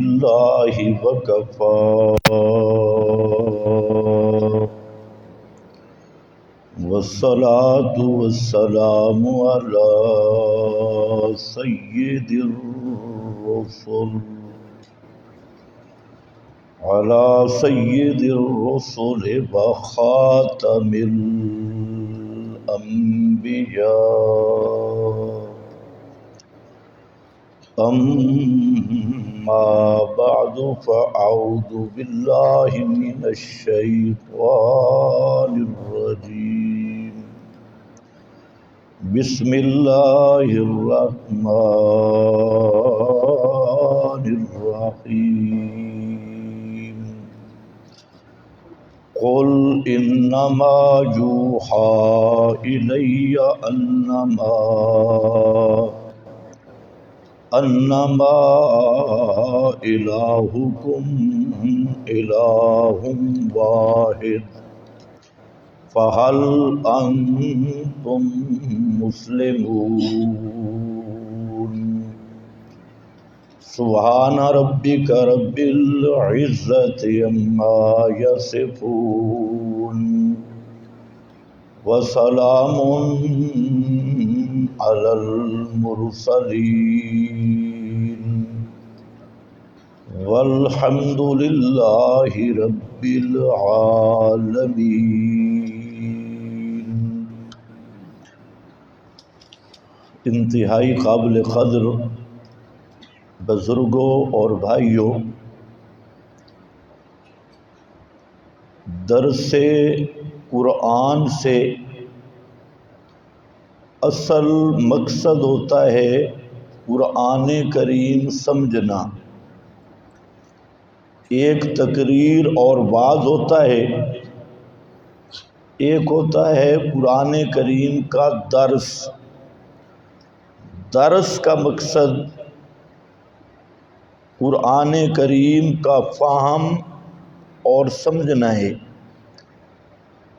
باللہ وکفى والصلاة والسلام على سید الرسل وخاتم الأنبياء أما بعد فأعوذ بالله من الشيطان الرجيم بسم الله الرحمن الرحيم قل إنما يوحى إلي أنما إلهكم إله واحد فهل أنتم مسلمون سبحان ربك رب العزة عما يصفون وسلام على المرسلين والحمد لله رب العالمين۔ انتہائی قابل قدر بزرگوں اور بھائیوں، درس قرآن سے اصل مقصد ہوتا ہے قرآن کریم سمجھنا۔ ایک تقریر اور وعظ ہوتا ہے، ایک ہوتا ہے قرآن کریم کا درس۔ درس کا مقصد قرآن کریم کا فہم اور سمجھنا ہے۔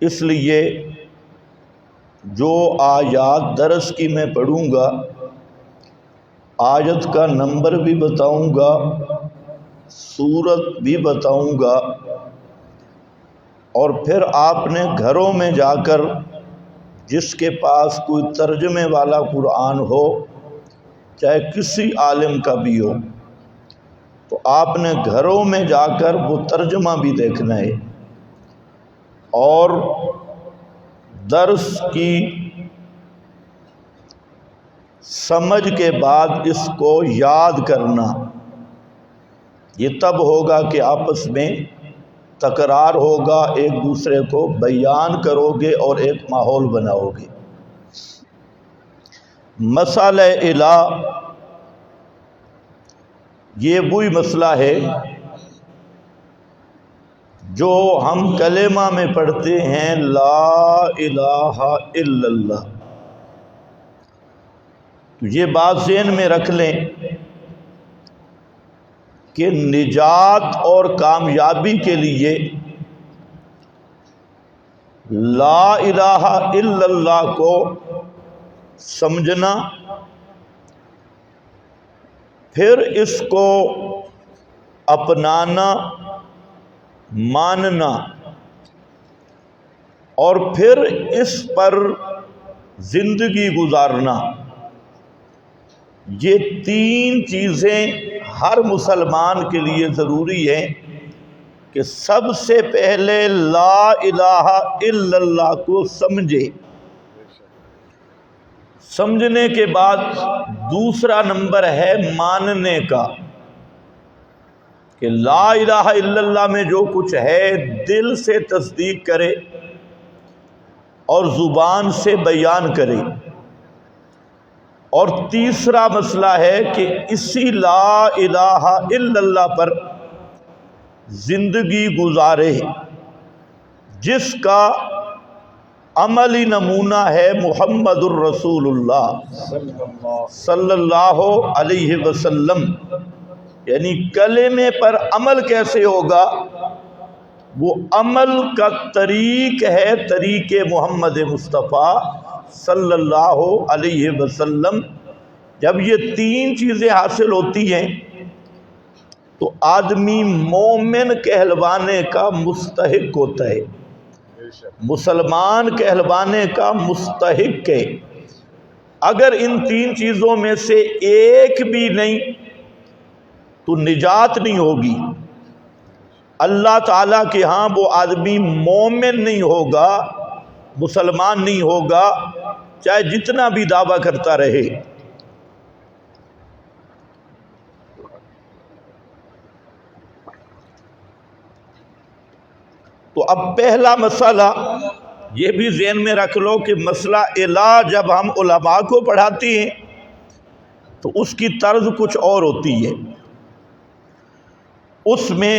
اس لیے جو آیات درس کی میں پڑھوں گا، آیت کا نمبر بھی بتاؤں گا، سورت بھی بتاؤں گا، اور پھر آپ نے گھروں میں جا کر جس کے پاس کوئی ترجمے والا قرآن ہو، چاہے کسی عالم کا بھی ہو، تو آپ نے گھروں میں جا کر وہ ترجمہ بھی دیکھنا ہے اور درس کی سمجھ کے بعد اس کو یاد کرنا۔ یہ تب ہوگا کہ آپس میں تکرار ہوگا، ایک دوسرے کو بیان کرو گے اور ایک ماحول بناؤ گے۔ مسئلہ الہ یہ وہی مسئلہ ہے جو ہم کلمہ میں پڑھتے ہیں، لا الہ الا اللہ۔ تو یہ بات ذہن میں رکھ لیں کہ نجات اور کامیابی کے لیے لا الہ الا اللہ کو سمجھنا، پھر اس کو اپنانا، ماننا، اور پھر اس پر زندگی گزارنا، یہ تین چیزیں ہر مسلمان کے لیے ضروری ہیں کہ سب سے پہلے لا الہ الا اللہ کو سمجھے۔ سمجھنے کے بعد دوسرا نمبر ہے ماننے کا، کہ لا الہ الا اللہ میں جو کچھ ہے دل سے تصدیق کرے اور زبان سے بیان کرے۔ اور تیسرا مسئلہ ہے کہ اسی لا الہ الا اللہ پر زندگی گزارے، جس کا عملی نمونہ ہے محمد الرسول اللہ صلی اللہ علیہ وسلم۔ یعنی کلمے پر عمل کیسے ہوگا، وہ عمل کا طریق ہے طریق محمد مصطفیٰ صلی اللہ علیہ وسلم۔ جب یہ تین چیزیں حاصل ہوتی ہیں تو آدمی مومن کہلوانے کا مستحق ہوتا ہے، مسلمان کہلوانے کا مستحق ہے۔ اگر ان تین چیزوں میں سے ایک بھی نہیں تو نجات نہیں ہوگی۔ اللہ تعالیٰ کے ہاں وہ آدمی مومن نہیں ہوگا، مسلمان نہیں ہوگا، چاہے جتنا بھی دعویٰ کرتا رہے۔ تو اب پہلا مسئلہ یہ بھی ذہن میں رکھ لو کہ مسئلہ الہ جب ہم علماء کو پڑھاتے ہیں تو اس کی طرز کچھ اور ہوتی ہے۔ اس میں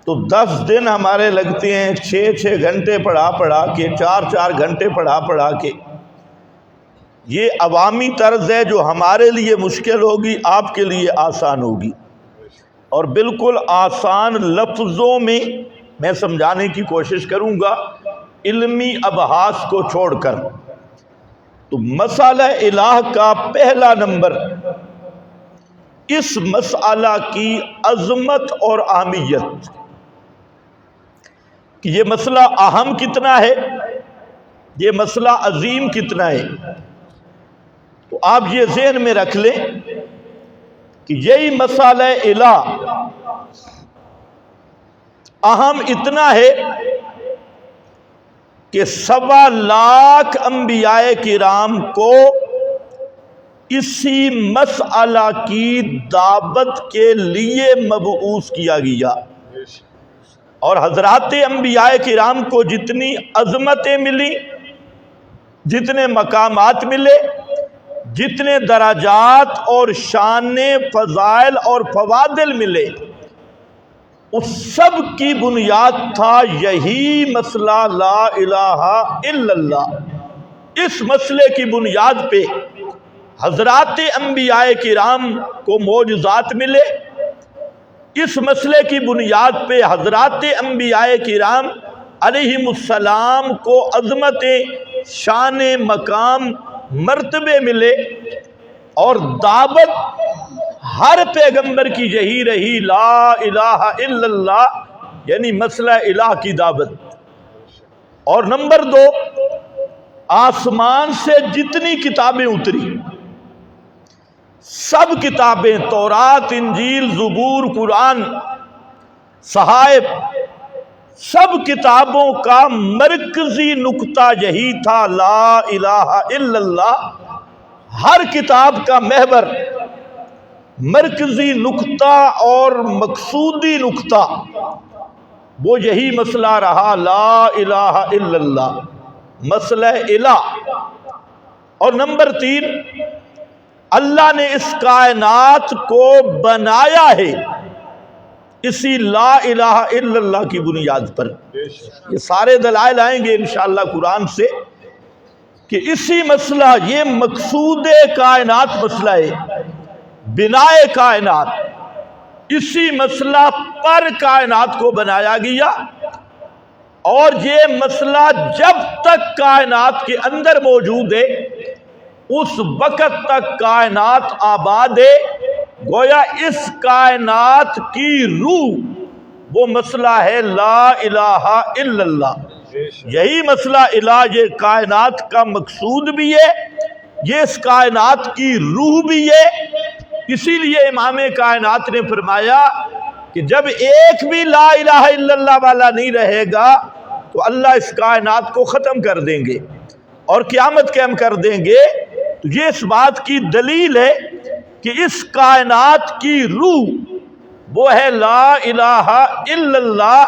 تو 10 دن ہمارے لگتے ہیں، 6 گھنٹے پڑھا کے، 4 گھنٹے پڑھا کے۔ یہ عوامی طرز ہے جو ہمارے لیے مشکل ہوگی، آپ کے لیے آسان ہوگی، اور بالکل آسان لفظوں میں سمجھانے کی کوشش کروں گا، علمی ابحاث کو چھوڑ کر۔ تو مسئلہ الہ کا پہلا نمبر، اس مسئلہ کی عظمت اور اہمیت، کہ یہ مسئلہ اہم کتنا ہے، یہ مسئلہ عظیم کتنا ہے۔ تو آپ یہ ذہن میں رکھ لیں کہ یہی مسئلہ الہ اہم اتنا ہے کہ 1.25 لاکھ انبیاء کرام کو اسی مسئلہ کی دعوت کے لیے مبعوث کیا گیا، اور حضرات انبیاء کرام کو جتنی عظمتیں ملی، جتنے مقامات ملے، جتنے درجات اور شان فضائل اور فوادل ملے، اس سب کی بنیاد تھا یہی مسئلہ لا الہ الا اللہ۔ اس مسئلے کی بنیاد پہ حضرات انبیاء کرام کو معجزات ملے، اس مسئلے کی بنیاد پہ حضرات انبیاء کرام علیہم السلام کو عظمتیں، شان، مقام، مرتبے ملے، اور دعوت ہر پیغمبر کی یہی رہی، لا الہ الا اللہ، یعنی مسئلہ الہ کی دعوت۔ اور نمبر 2، آسمان سے جتنی کتابیں اتری، سب کتابیں، تورات، انجیل، زبور، قرآن، صحائف، سب کتابوں کا مرکزی نقطہ یہی تھا، لا الہ الا اللہ۔ ہر کتاب کا محور، مرکزی نقطہ اور مقصودی نقطہ وہ یہی مسئلہ رہا، لا الہ الا اللہ، مسئلہ الہ۔ اور نمبر 3، اللہ نے اس کائنات کو بنایا ہے اسی لا الہ الا اللہ کی بنیاد پر۔ یہ سارے دلائل آئیں گے انشاءاللہ قرآن سے کہ اسی مسئلہ، یہ مقصود کائنات مسئلہ ہے، بنائے کائنات، اسی مسئلہ پر کائنات کو بنایا گیا، اور یہ مسئلہ جب تک کائنات کے اندر موجود ہے اس وقت تک کائنات آباد ہے۔ گویا اس کائنات کی روح وہ مسئلہ ہے لا الہ الا اللہ۔ یہی مسئلہ الہ یہ کائنات کا مقصود بھی ہے، یہ اس کائنات کی روح بھی ہے۔ اسی لیے امام کائنات نے فرمایا کہ جب ایک بھی لا الہ الا اللہ والا نہیں رہے گا تو اللہ اس کائنات کو ختم کر دیں گے اور قیامت قائم کر دیں گے۔ تو یہ اس بات کی دلیل ہے کہ اس کائنات کی روح وہ ہے لا الہ الا اللہ۔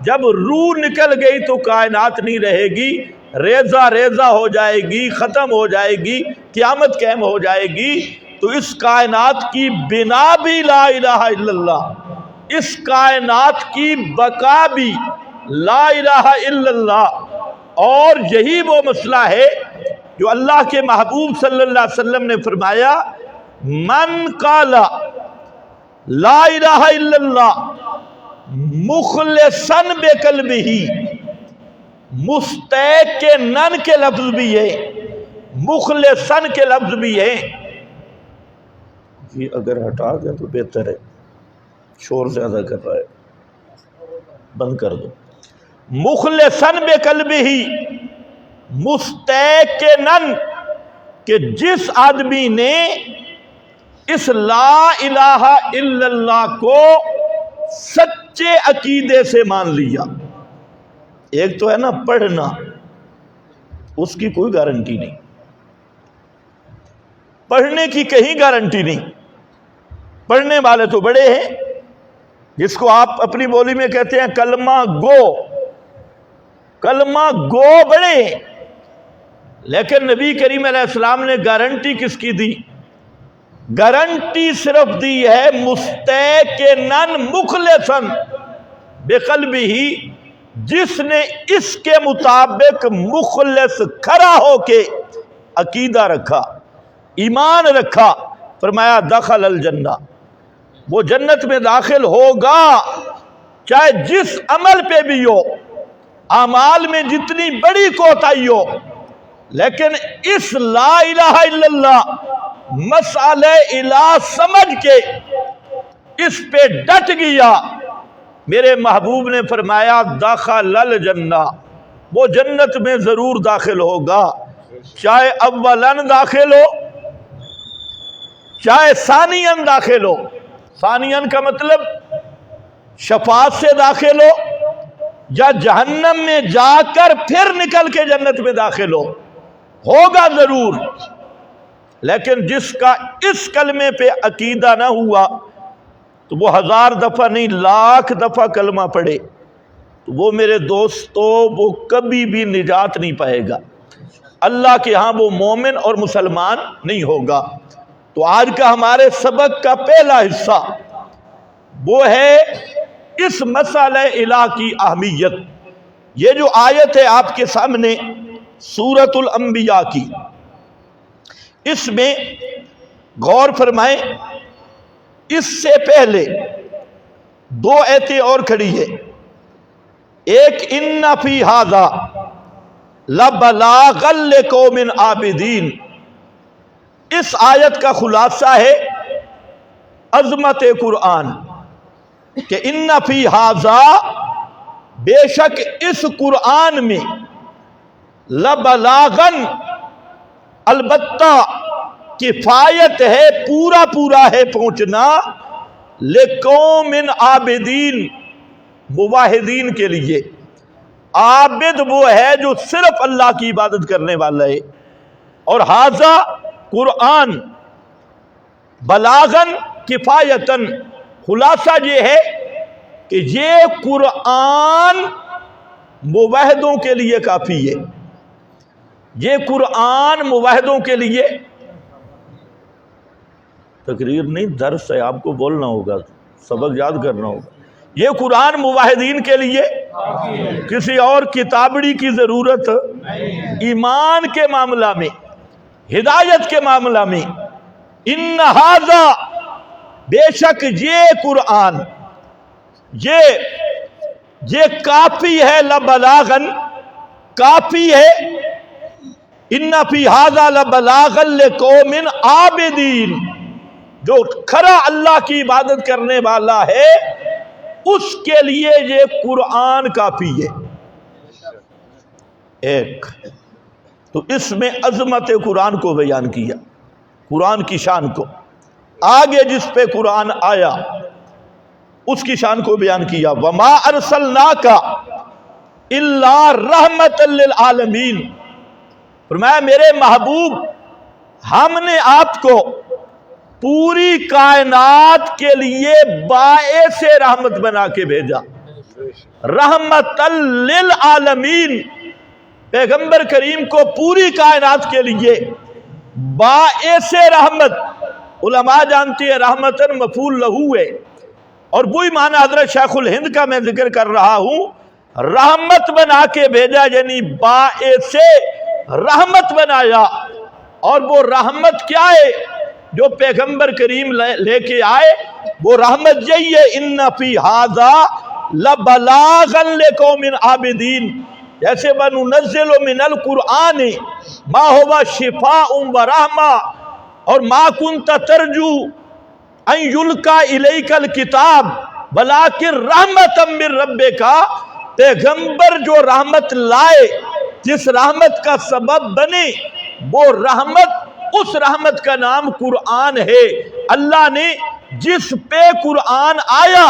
جب روح نکل گئی تو کائنات نہیں رہے گی، ریزہ ریزہ ہو جائے گی، ختم ہو جائے گی، قیامت قائم ہو جائے گی۔ تو اس کائنات کی بنا بھی لا الہ الا اللہ، اس کائنات کی بقا بھی لا الہ الا اللہ۔ اور یہی وہ مسئلہ ہے جو اللہ کے محبوب صلی اللہ علیہ وسلم نے فرمایا، من قال لا الہ الا اللہ مخلصا بقلبہ، مستحق کے نن کے لفظ بھی ہے، مخلصن کے لفظ بھی ہے۔ یہ اگر ہٹا گیا تو بہتر ہے۔ شور زیادہ کر رہا ہے، بند کر دو۔ مخلصاً بقلبہ، مستیقناً، کہ جس آدمی نے اس لا الہ الا اللہ کو سچے عقیدے سے مان لیا۔ ایک تو ہے نا پڑھنا، اس کی کوئی گارنٹی نہیں، پڑھنے کی کہیں گارنٹی نہیں۔ پڑھنے والے تو بڑے ہیں، جس کو آپ اپنی بولی میں کہتے ہیں کلمہ گو، کلمہ گو بڑے ہیں، لیکن نبی کریم علیہ السلام نے گارنٹی کس کی دی؟ گارنٹی صرف دی ہے مستیقناً مخلصاً بقلبہ، جس نے اس کے مطابق مخلص کھڑا ہو کے عقیدہ رکھا، ایمان رکھا، فرمایا دخل الجنہ، وہ جنت میں داخل ہوگا، چاہے جس عمل پہ بھی ہو، اعمال میں جتنی بڑی کوتاہی ہو، لیکن اس لا الہ الا اللہ مسئلہ الہ سمجھ کے اس پہ ڈٹ گیا، میرے محبوب نے فرمایا دخل الجنہ، وہ جنت میں ضرور داخل ہوگا، چاہے اولاً داخل ہو چاہے ثانیاً داخل ہو۔ ثانیاً کا مطلب شفاعت سے داخل ہو یا جہنم میں جا کر پھر نکل کے جنت میں داخل ہو، ہوگا ضرور۔ لیکن جس کا اس کلمے پہ عقیدہ نہ ہوا تو وہ 1000 دفعہ نہیں، لاکھ دفعہ کلمہ پڑھے تو وہ میرے دوستو وہ کبھی بھی نجات نہیں پائے گا، اللہ کے ہاں وہ مومن اور مسلمان نہیں ہوگا۔ تو آج کا ہمارے سبق کا پہلا حصہ وہ ہے اس مسئلہ الہ کی اہمیت۔ یہ جو آیت ہے آپ کے سامنے سورۃ الانبیاء کی، اس میں غور فرمائیں، اس سے پہلے 2 آیتیں اور کھڑی ہے، ایک ان فی ھذا لبلاغا لقوم عابدین، اس آیت کا خلاصہ ہے عظمت قرآن کہ ان فی ھذا، بے شک اس قرآن میں، لبلاغن، البتہ کفایت ہے، پورا پورا ہے پہنچنا، لقوم عابدین، موحدین کے لیے۔ عابد وہ ہے جو صرف اللہ کی عبادت کرنے والا ہے، اور ھذا قرآن بلاغن کفایتن، خلاصہ یہ ہے کہ یہ قرآن موحدوں کے لیے کافی ہے، یہ قرآن موحدوں کے لیے، تقریر نہیں درس ہے، آپ کو بولنا ہوگا، سبق یاد کرنا ہوگا، یہ قرآن موحدین کے لیے، کسی اور کتابڑی کی ضرورت ایمان کے معاملہ میں، ہدایت کے معاملہ میں۔ ان ھذا، بے شک یہ قرآن، یہ کافی ہے، لبلاغن، کافی ہے، ان فی ھذا لبلاغا لقوم عابدین، جو کھرا اللہ کی عبادت کرنے والا ہے اس کے لیے یہ قرآن کافی ہے۔ ایک تو اس میں عظمت قرآن کو بیان کیا، قرآن کی شان کو، آگے جس پہ قرآن آیا اس کی شان کو بیان کیا، وما ارسلناک الا رحمت للعالمین، فرمایا میرے محبوب ہم نے آپ کو پوری کائنات کے لیے باعث رحمت بنا کے بھیجا، رحمت للعالمین، پیغمبر کریم کو پوری کائنات کے لیے باعث رحمت، علماء جانتے ہیں رحمتن مفعول لہو ہے، اور وہی معنی حضرت شیخ الہند کا میں ذکر کر رہا ہوں، رحمت بنا کے بھیجا یعنی باعث رحمت بنایا۔ اور وہ رحمت کیا ہے جو پیغمبر کریم لے کے آئے؟ وہ رحمت یہی ہے، ان فی ھذا لبلاغا لقوم عابدین، جیسے وَنُنَزِّلُ مِنَ الْقُرْآنِ مَا هُوَ شِفَاءٌ وَرَحْمَةٌ، اور مَا كُنْتَ تَرْجُو ان یلقا الیک الکتاب ولکن رحمۃ من ربک، پیغمبر جو رحمت لائے، جس رحمت کا سبب بنے، وہ رحمت، اس رحمت کا نام قرآن ہے۔ اللہ نے جس پہ قرآن آیا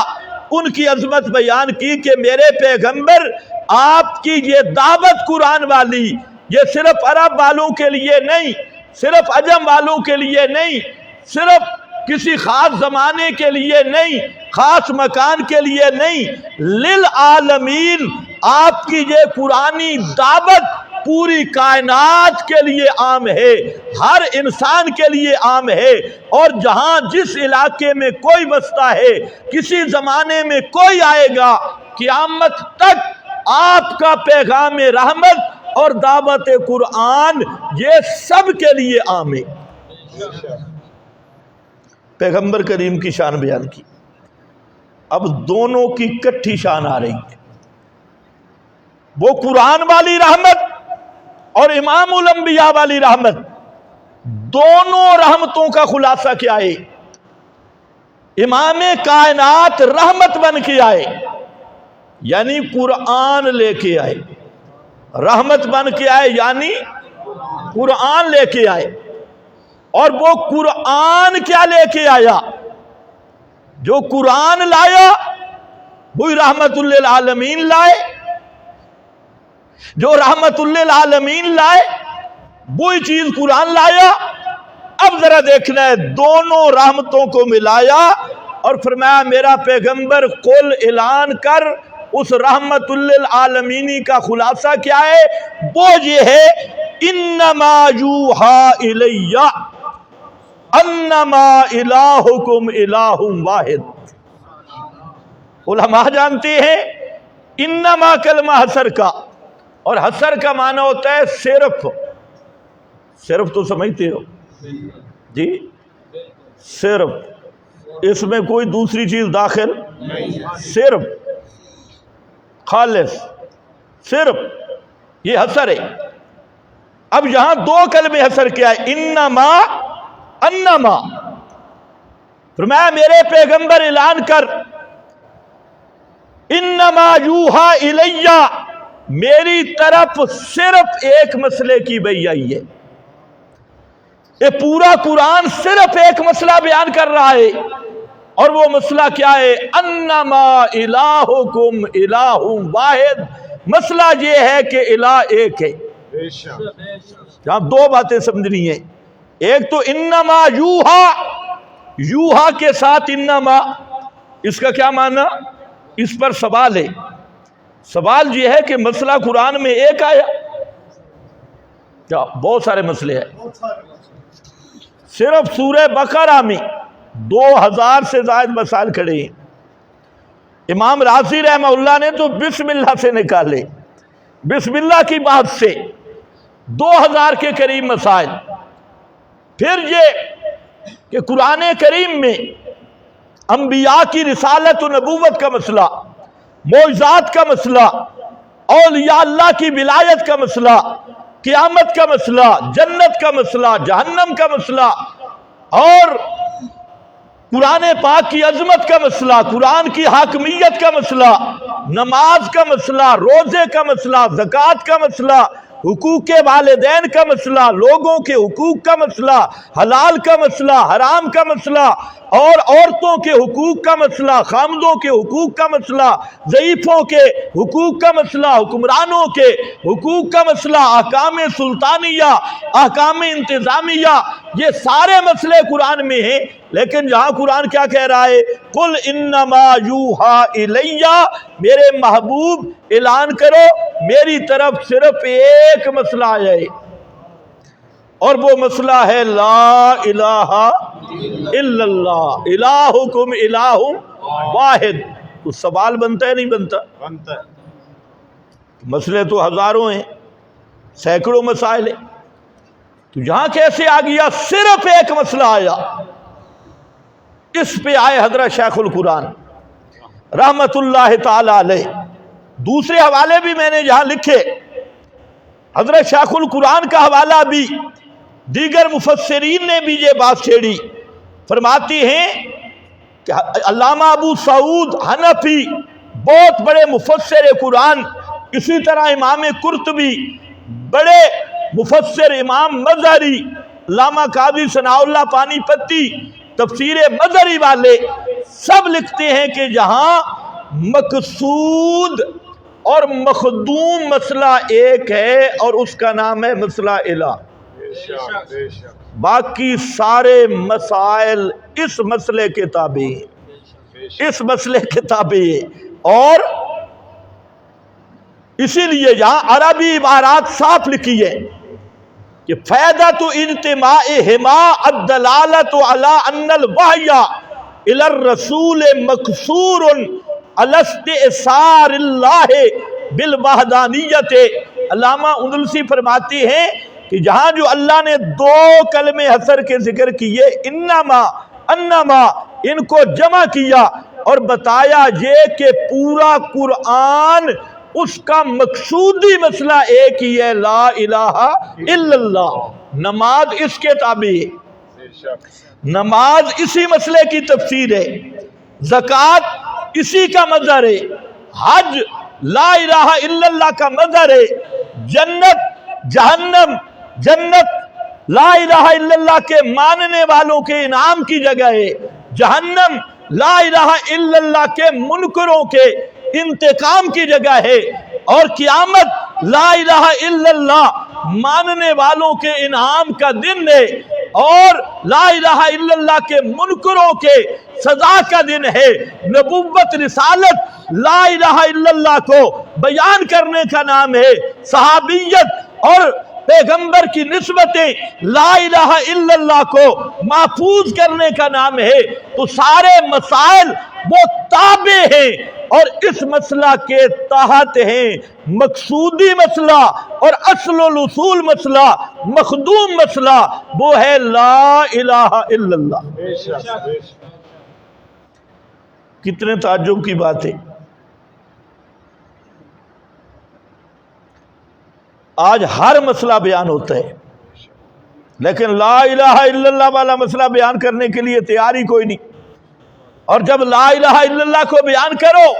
ان کی عظمت بیان کی کہ میرے پیغمبر آپ کی یہ دعوت قرآن والی، یہ صرف عرب والوں کے لیے نہیں، صرف عجم والوں کے لیے نہیں، صرف کسی خاص زمانے کے لیے نہیں، خاص مکان کے لیے نہیں، للعالمین، آپ کی یہ قرآنی دعوت پوری کائنات کے لیے عام ہے، ہر انسان کے لیے عام ہے۔ اور جہاں جس علاقے میں کوئی بستا ہے، کسی زمانے میں کوئی آئے گا، قیامت تک آپ کا پیغام رحمت اور دعوت قرآن یہ سب کے لیے عام ہے۔ پیغمبر کریم کی شان بیان کی، اب دونوں کی کٹھی شان آ رہی ہے، وہ قرآن والی رحمت اور امام الانبیاء والی رحمت، دونوں رحمتوں کا خلاصہ کیا ہے؟ امام کائنات رحمت بن کے آئے، یعنی قرآن لے کے آئے، رحمت بن کے آئے یعنی قرآن لے کے آئے۔ اور وہ قرآن کیا لے کے آیا؟ جو قرآن لایا وہی رحمت للعالمین لائے، جو رحمت للعالمین لائے وہی چیز قرآن لایا۔ اب ذرا دیکھنا ہے، دونوں رحمتوں کو ملایا اور فرمایا میرا پیغمبر قل اعلان کر، اس رحمت للعالمین کا خلاصہ کیا ہے؟ وہ یہ ہے انما یوحا الی انما الہکم الہ واحد۔ علماء جانتے ہیں انما کلمہ حصر کا، اور حصر کا معنی ہوتا ہے صرف، صرف تو سمجھتے ہو جی، صرف، اس میں کوئی دوسری چیز داخل، صرف، خالص، صرف، یہ حصر ہے۔ اب یہاں دو کلمے حصر کیا ہے، انما، انما، فرمایا میرے پیغمبر اعلان کر، انما یوحا الیہ، میری طرف صرف ایک مسئلے کی بئی آئی ہے۔ یہ پورا قرآن صرف ایک مسئلہ بیان کر رہا ہے، اور وہ مسئلہ کیا ہے؟ انما الہکم الہ واحد۔ مسئلہ یہ ہے کہ الہ ایک ہے۔ جہاں دو باتیں سمجھنی ہیں، ایک تو انما یوحا، یوحا کے ساتھ انما، اس کا کیا معنی؟ اس پر سوال ہے۔ سوال یہ ہے کہ مسئلہ قرآن میں ایک آیا، کیا بہت سارے مسئلے ہیں؟ صرف سورہ بقرہ میں 2000 سے زائد مسائل کھڑے ہیں۔ امام رازی رحمہ اللہ نے تو بسم اللہ سے نکالے، بسم اللہ کی بات سے 2000 کے قریب مسائل۔ پھر یہ کہ قرآن کریم میں انبیاء کی رسالت و نبوت کا مسئلہ، معجزات کا مسئلہ، اولیاء اللہ کی ولایت کا مسئلہ، قیامت کا مسئلہ، جنت کا مسئلہ، جہنم کا مسئلہ، اور قرآن پاک کی عظمت کا مسئلہ، قرآن کی حاکمیت کا مسئلہ، نماز کا مسئلہ، روزے کا مسئلہ، زکوٰۃ کا مسئلہ، حقوق والدین کا مسئلہ، لوگوں کے حقوق کا مسئلہ، حلال کا مسئلہ، حرام کا مسئلہ، اور عورتوں کے حقوق کا مسئلہ، خامدوں کے حقوق کا مسئلہ، ضعیفوں کے حقوق کا مسئلہ، حکمرانوں کے حقوق کا مسئلہ، احکام سلطانیہ، احکام انتظامیہ، یہ سارے مسئلے قرآن میں ہیں۔ لیکن جہاں قرآن کیا کہہ رہا ہے؟ قل انما یوحا الیہ، میرے محبوب اعلان کرو میری طرف صرف ایک مسئلہ آیا ہے، اور وہ مسئلہ ہے لا الہ الا اللہ، الہکم الہ واحد۔ تو سوال بنتا ہے نہیں بنتا؟ بنتا ہے۔ مسئلے تو ہزاروں ہیں، سینکڑوں مسائل ہیں، تو یہاں کیسے آ گیا صرف ایک مسئلہ آیا؟ اس پہ آئے حضرت شیخ القرآن رحمت اللہ تعالی علیہ۔ دوسرے حوالے بھی میں نے یہاں لکھے، حضرت شیخ القرآن کا حوالہ بھی، دیگر مفسرین نے بھی یہ بات چھیڑی، فرماتی ہیں کہ علامہ ابو سعود حنفی بہت بڑے مفسر قرآن، اسی طرح امام قرطبی بڑے مفسر، امام مظہری، علامہ قاضی ثناء اللہ پانی پتی تفسیر مظہری والے سب لکھتے ہیں کہ جہاں مقصود اور مخدوم مسئلہ ایک ہے اور اس کا نام ہے مسئلہ الہ، باقی سارے مسائل اس مسئلے کے تابع ہیں، اس مسئلے کے تابع ہیں۔ اور اسی لیے یہاں عربی عبارات صاف لکھی ہے کہ فائدۃ اجتماعہما الدلالۃ علی ان الوحی الی الرسول مقصور علی استئثار اللہ بالوحدانیت۔ علامہ اندلسی فرماتے ہیں کہ جہاں جو اللہ نے دو کلمے حصر کے ذکر کیے، انما انما، ان کو جمع کیا اور بتایا یہ کہ پورا قرآن اس کا مقصودی مسئلہ ایک ہی ہے، لا الہ الا اللہ۔ نماز اس کے تابع ہے، نماز اسی مسئلے کی تفسیر ہے، زکوٰۃ اسی کا مظہر ہے، حج لا الہ الا اللہ کا مظہر ہے، جنت جہنم، جنت لا الہ الا اللہ کے ماننے والوں کے انعام کی جگہ ہے، جہنم لا الہ الا اللہ کے منکروں کے انتقام کی جگہ ہے، اور قیامت لا الہ الا اللہ ماننے والوں کے انعام کا دن ہے، اور لا الہ الا اللہ کے منکروں کے سزا کا دن ہے۔ نبوت رسالت لا الہ الا اللہ کو بیان کرنے کا نام ہے، صحابیت اور پیغمبر کی نسبتیں لا الہ الا اللہ کو محفوظ کرنے کا نام ہے۔ تو سارے مسائل وہ تابع ہیں اور اس مسئلہ کے تحت ہیں، مقصودی مسئلہ اور اصل الاصول مسئلہ، مخدوم مسئلہ وہ ہے لا الہ الا اللہ۔ کتنے تعجب کی بات ہے، آج ہر مسئلہ بیان ہوتا ہے لیکن لا الہ الا اللہ والا مسئلہ بیان کرنے کے لیے تیار ہی کوئی نہیں، اور جب لا الہ الا اللہ کو بیان کرو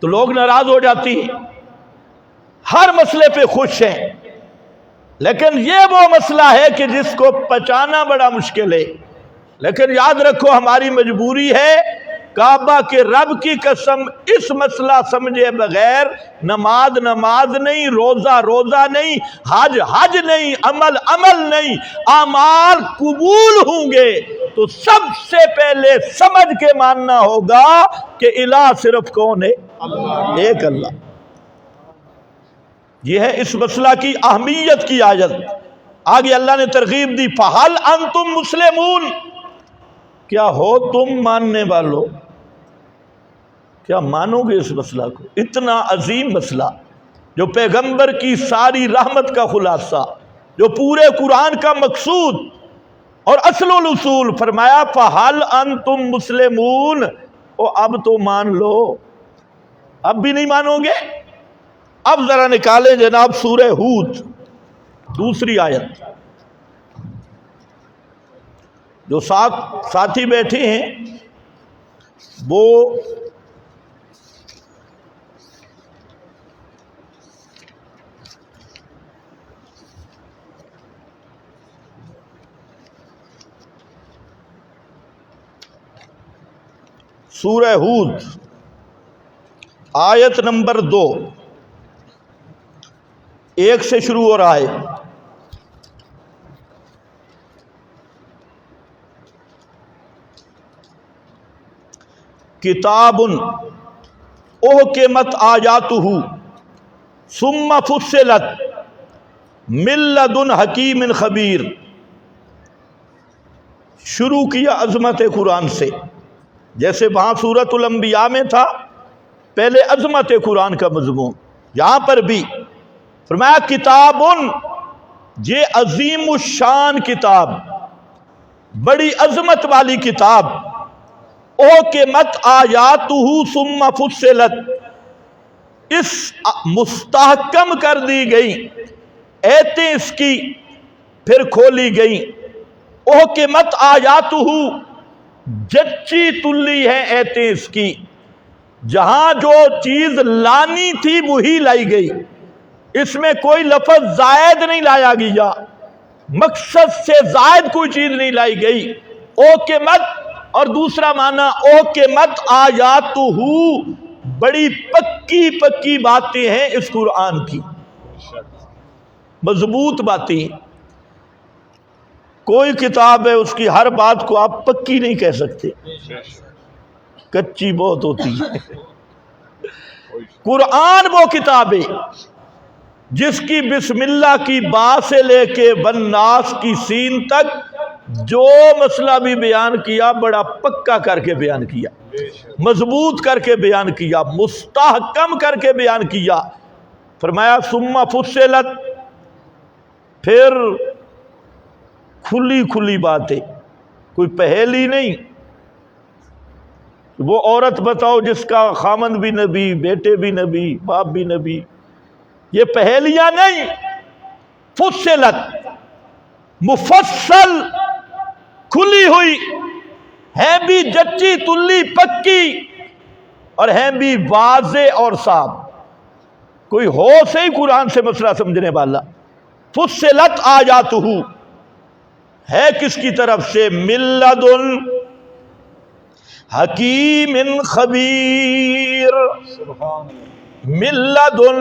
تو لوگ ناراض ہو جاتی ہیں، ہر مسئلے پہ خوش ہیں، لیکن یہ وہ مسئلہ ہے کہ جس کو پہچانا بڑا مشکل ہے۔ لیکن یاد رکھو ہماری مجبوری ہے، کعبہ کے رب کی قسم اس مسئلہ سمجھے بغیر نماز نماز نہیں، روزہ روزہ نہیں، حج حج نہیں، عمل عمل نہیں، اعمال قبول ہوں گے تو سب سے پہلے سمجھ کے ماننا ہوگا کہ الہ صرف کون ہے؟ اللہ، ایک اللہ۔ یہ ہے اس مسئلہ کی اہمیت کی آیت۔ آگے اللہ نے ترغیب دی، فَهَلْ أَنْتُمْ مُسْلِمُونَ، کیا ہو تم ماننے والو، کیا مانو گے اس مسئلہ کو؟ اتنا عظیم مسئلہ جو پیغمبر کی ساری رحمت کا خلاصہ، جو پورے قرآن کا مقصود اور اصل الاصول، فرمایا فَهَلْ أَنْتُمْ مُسْلِمُونَ، او اب تو مان لو، اب بھی نہیں مانو گے؟ اب ذرا نکالیں جناب سورہ ہود، دوسری آیت۔ جو ساتھی بیٹھے ہیں وہ سورہ ہود آیت نمبر 2، 1 سے شروع ہو رہا ہے۔ کتاب احکمت آیاتہ ثم فصلت من لدن حکیم خبیر۔ شروع کیا عظمت قرآن سے، جیسے وہاں سورۃ الانبیاء میں تھا پہلے عظمت قرآن کا مضمون، یہاں پر بھی فرمایا کتاب، یہ عظیم الشان کتاب، بڑی عظمت والی کتاب، احکمت آیاتہ ثم فصلت، اس مستحکم کر دی گئی ایتیں اس کی پھر کھولی گئی، احکمت آیاتہ جچی تلی ہے ایتیں اس کی، جہاں جو چیز لانی تھی وہی لائی گئی، اس میں کوئی لفظ زائد نہیں لایا گیا، مقصد سے زائد کوئی چیز نہیں لائی گئی۔ او کے مت، اور دوسرا معنی او کے مت آیاتہ، بڑی پکی پکی باتیں ہیں اس قرآن کی، مضبوط باتیں۔ کوئی کتاب ہے اس کی ہر بات کو آپ پکی نہیں کہہ سکتے، کچی بہت ہوتی ہے۔ قرآن وہ کتاب ہے جس کی بسم اللہ کی با سے لے کے والناس کی سین تک جو مسئلہ بھی بیان کیا بڑا پکا کر کے بیان کیا، مضبوط کر کے بیان کیا، مستحکم کر کے بیان کیا۔ فرمایا ثم فصلت، پھر کھلی کھلی باتیں، کوئی پہیلی نہیں۔ وہ عورت بتاؤ جس کا خامند بھی نبی، بیٹے بھی نبی، باپ بھی نبی، یہ پہیلیاں نہیں۔ فصلت، مفصل، کھلی ہوئی ہے بھی جچی تلی پکی، اور ہے بھی واضح اور صاف، کوئی ہو سے ہی قرآن سے مسئلہ سمجھنے والا۔ فصلت آیاتہ، ہے کس کی طرف سے؟ من لدن حکیم خبیر، من لدن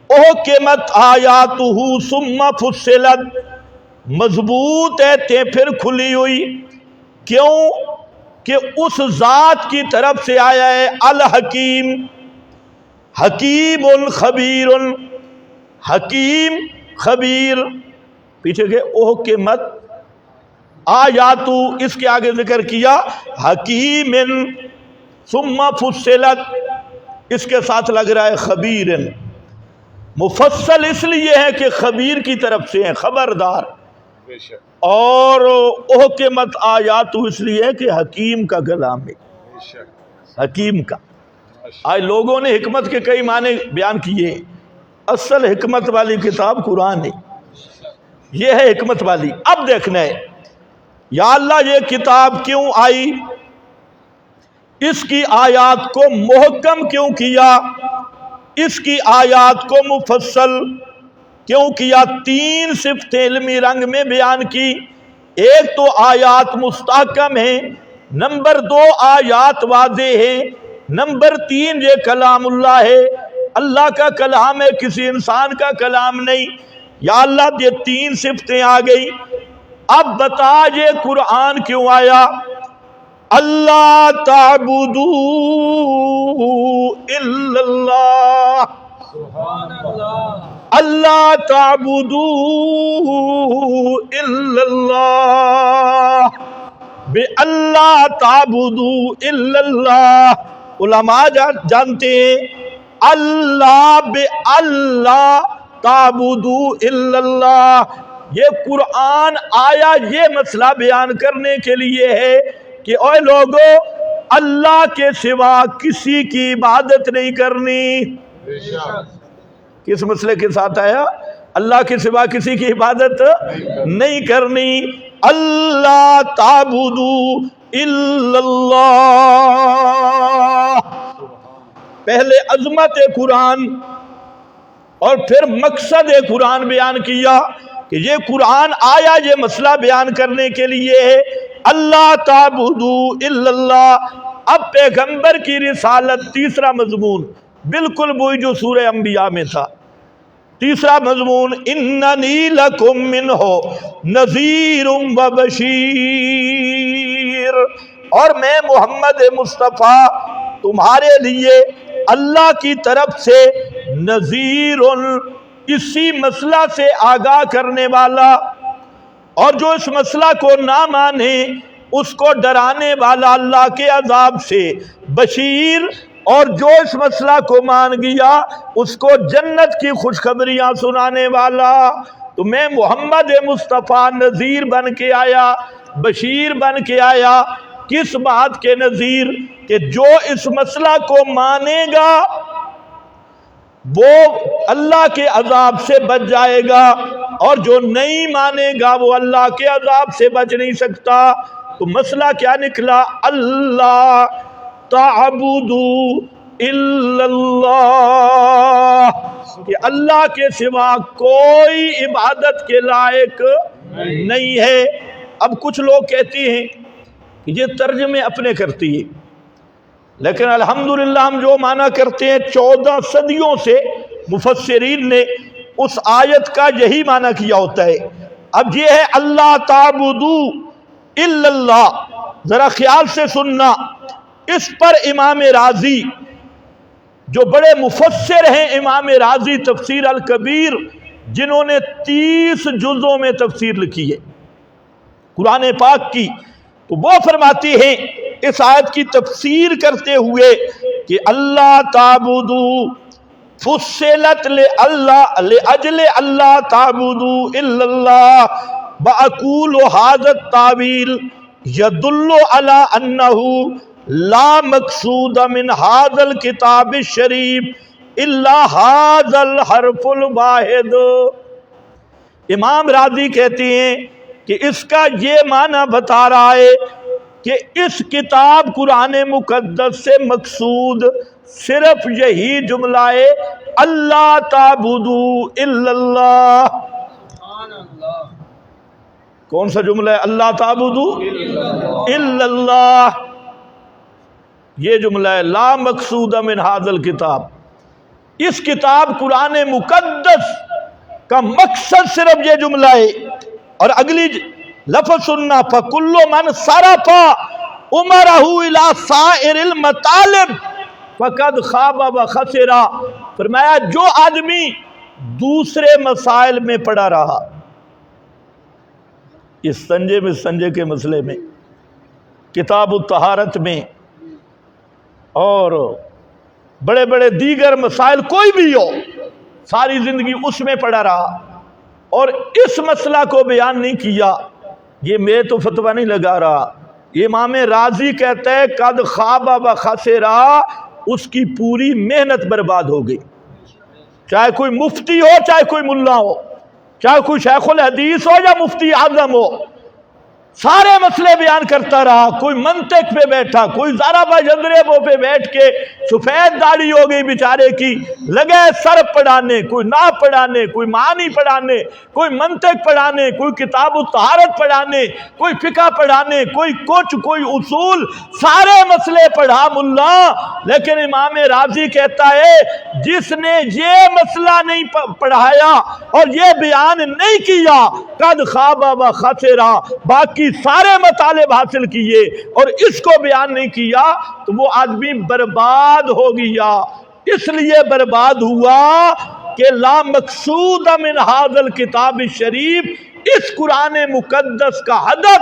احکمت آیاتہ ثم فصلت، مضبوط ایتیں پھر کھلی ہوئی، کیوں کہ اس ذات کی طرف سے آیا ہے الحکیم، حکیم خبیر، حکیم خبیر۔ پیچھے کے احکمت آیاتو، اس کے آگے ذکر کیا حکیم ثم فصلت، اس کے ساتھ لگ رہا ہے خبیر۔ مفصل اس لیے ہے کہ خبیر کی طرف سے ہے، خبردار، اور احکمت آیاتو اس لیے ہے کہ حکیم کا کلام ہے، حکیم کا۔ آج لوگوں نے حکمت کے کئی معنی بیان کیے، اصل حکمت والی کتاب قرآن ہے، یہ ہے حکمت والی۔ اب دیکھنا ہے یا اللہ یہ کتاب کیوں آئی، اس کی آیات کو محکم کیوں کیا، اس کی آیات کو مفصل کیوں کیا؟ تین صفتیں علمی رنگ میں بیان کی۔ ایک تو آیات مستحکم ہیں، نمبر دو آیات واضح ہیں، نمبر تین یہ کلام اللہ ہے، اللہ کا کلام ہے، کسی انسان کا کلام نہیں۔ یا اللہ یہ تین صفتیں آ گئی، اب بتا یہ قرآن کیوں آیا؟ اللہ تعبدوا الا اللہ، اللہ تعبدوا الا اللہ، بے اللہ تعبدوا الا اللہ۔ علماء جانتے ہیں اللہ بے اللہ تعبدوا الا اللہ، یہ قرآن آیا یہ مسئلہ بیان کرنے کے لیے ہے کہ اے لوگو اللہ کے سوا کسی کی عبادت نہیں کرنی۔ کس مسئلے کے ساتھ آیا؟ اللہ کے سوا کسی کی عبادت نہیں کرنی۔ اللہ تعبدوا الا اللہ، پہلے عظمت قرآن اور پھر مقصد قرآن بیان کیا کہ یہ قرآن آیا یہ مسئلہ بیان کرنے کے لیے ہے، اللہ تعبدوا الا اللہ۔ اب پیغمبر کی رسالت، تیسرا مضمون بالکل وہی جو سورہ انبیاء میں تھا۔ تیسرا مضمون اننی لکم منہ نذیر و بشیر، اور میں محمد مصطفیٰ تمہارے لیے اللہ کی طرف سے نذیر، اسی مسئلہ سے آگاہ کرنے والا، اور جو اس مسئلہ کو نہ مانے اس کو ڈرانے والا اللہ کے عذاب سے، بشیر، اور جو اس مسئلہ کو مان گیا اس کو جنت کی خوشخبریاں سنانے والا۔ تو میں محمد مصطفیٰ نذیر بن کے آیا، بشیر بن کے آیا، کس بات کے نذیر؟ کہ جو اس مسئلہ کو مانے گا وہ اللہ کے عذاب سے بچ جائے گا، اور جو نہیں مانے گا وہ اللہ کے عذاب سے بچ نہیں سکتا۔ تو مسئلہ کیا نکلا؟ اللہ تعبدوا الا اللہ، کہ اللہ کے سوا کوئی عبادت کے لائق نہیں ہے۔ اب کچھ لوگ کہتے ہیں کہ یہ ترجمے اپنے کرتی ہے، لیکن الحمدللہ ہم جو معنی کرتے ہیں 14 صدیوں سے مفسرین نے اس آیت کا یہی معنی کیا ہوتا ہے۔ اب یہ ہے اللہ تعبدوا الا اللہ، ذرا خیال سے سننا۔ اس پر امام رازی جو بڑے مفسر ہیں، امام رازی تفسیر الکبیر جنہوں نے 30 جزوں میں تفسیر لکھی ہے قرآن پاک کی، تو وہ فرماتے ہیں اس آیت کی تفسیر کرتے ہوئے کہ اللہ تعبدوا فصلت لأجل اللہ تعبدوا الا اللہ بأقول هذا التعویل يدل على انه لا مقصود من هذا الكتاب الشریف الا هذا الحرف الواحد۔ امام راضی کہتے ہیں کہ اس کا یہ معنی بتا رہا ہے کہ اس کتاب قرآن مقدس سے مقصود صرف یہی جملہ ہے اللہ تعبدوا الا اللہ۔ کون سا جملہ ہے؟ اللہ تعبدوا الا اللہ، یہ جملہ ہے لا مقصود من هذا الکتاب۔ اس کتاب قرآن مقدس کا مقصد صرف یہ جملہ ہے۔ اور اگلی لفظ سننا، فَكُلُّ مَنْ صَرَفَ عُمَرَهُ إِلَى سَائِرِ الْمَطَالِبِ فَقَدْ خَابَ وَخَسِرَ۔ فرمایا جو آدمی دوسرے مسائل میں پڑا رہا، اس سنجے کے مسئلے میں، کتاب الطہارت میں، اور بڑے بڑے دیگر مسائل کوئی بھی ہو، ساری زندگی اس میں پڑا رہا اور اس مسئلہ کو بیان نہیں کیا، یہ میں تو فتویٰ نہیں لگا رہا، یہ امام رازی کہتا ہے قد خاب و خسرا، اس کی پوری محنت برباد ہو گئی۔ چاہے کوئی مفتی ہو، چاہے کوئی ملا ہو، چاہے کوئی شیخ الحدیث ہو یا مفتی اعظم ہو، سارے مسئلے بیان کرتا رہا، کوئی منطق پہ بیٹھا، کوئی ضربہ جذربوں پہ بیٹھ کے سفید داڑھی ہو گئی بیچارے کی، لگے سر پڑھانے، کوئی نہ پڑھانے، کوئی معنی پڑھانے، کوئی منطق پڑھانے، کوئی کتاب الطہارت پڑھانے، کوئی فقہ پڑھانے، کوئی کچھ، کوئی اصول، سارے مسئلے پڑھا ملا۔ لیکن امام راضی کہتا ہے جس نے یہ مسئلہ نہیں پڑھایا اور یہ بیان نہیں کیا قد خاب و خسرا، باقی سارے مطالب حاصل کیے اور اس کو بیان نہیں کیا تو وہ آدمی برباد ہو گیا۔ اس لیے برباد ہوا کہ لا مقصود من هذا الکتاب الشریف، اس قرآن مقدس کا ہدف،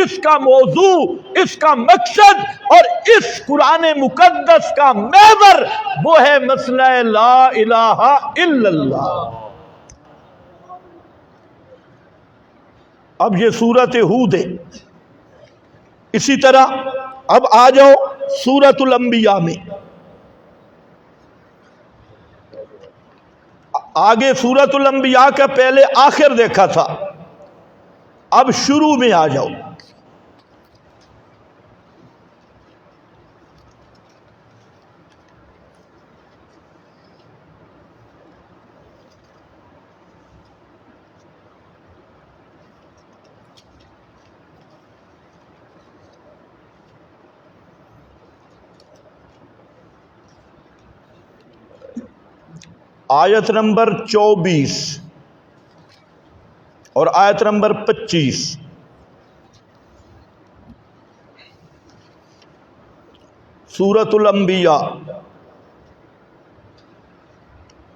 اس کا موضوع، اس کا مقصد اور اس قرآن مقدس کا محور وہ ہے مسئلہ لا الہ الا اللہ۔ اب یہ سورت ہود ہے۔ اسی طرح اب آ جاؤ سورت الانبیاء میں۔ آگے سورت الانبیاء کا پہلے آخر دیکھا تھا، اب شروع میں آ جاؤ۔ آیت نمبر 24 اور آیت نمبر 25۔ سورت الانبیاء۔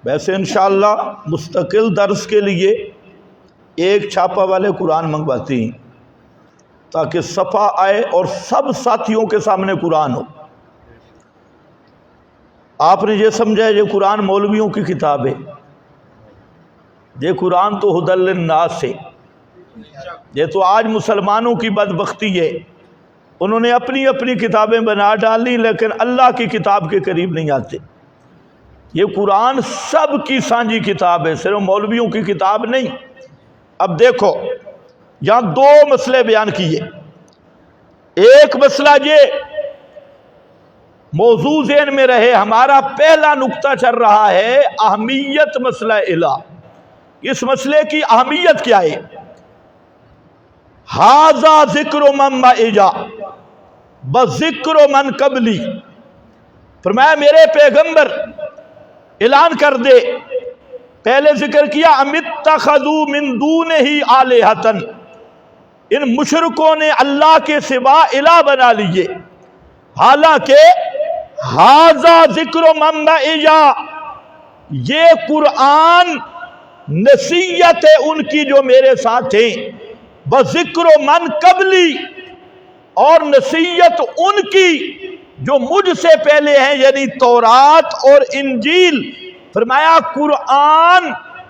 ویسے انشاءاللہ مستقل درس کے لیے ایک چھاپا والے قرآن منگواتی ہیں تاکہ صفحہ آئے اور سب ساتھیوں کے سامنے قرآن ہو۔ آپ نے یہ سمجھا یہ قرآن مولویوں کی کتاب ہے، یہ قرآن تو ہدی للناس ہے۔ یہ تو آج مسلمانوں کی بدبختی ہے، انہوں نے اپنی اپنی کتابیں بنا ڈالی لیکن اللہ کی کتاب کے قریب نہیں آتے۔ یہ قرآن سب کی سانجھی کتاب ہے، صرف مولویوں کی کتاب نہیں۔ اب دیکھو یہاں دو مسئلے بیان کیے، ایک مسئلہ یہ موضوع ذہن میں رہے، ہمارا پہلا نقطہ چل رہا ہے اہمیت مسئلہ الہ، اس مسئلے کی اہمیت کیا ہے؟ ھذا ذکر من معجا بذکر من قبلی، فرمایا میرے پیغمبر اعلان کر دے، پہلے ذکر کیا ام اتخذوا من دونہ آلہۃ، ان مشرکوں نے اللہ کے سوا الہ بنا لیے، حالانکہ ھذا ذکر من معجا، یہ قرآن نصیحت ہے ان کی جو میرے ساتھ ہیں، بذکر من قبلی، اور نصیحت ان کی جو مجھ سے پہلے ہیں، یعنی تورات اور انجیل۔ فرمایا قرآن،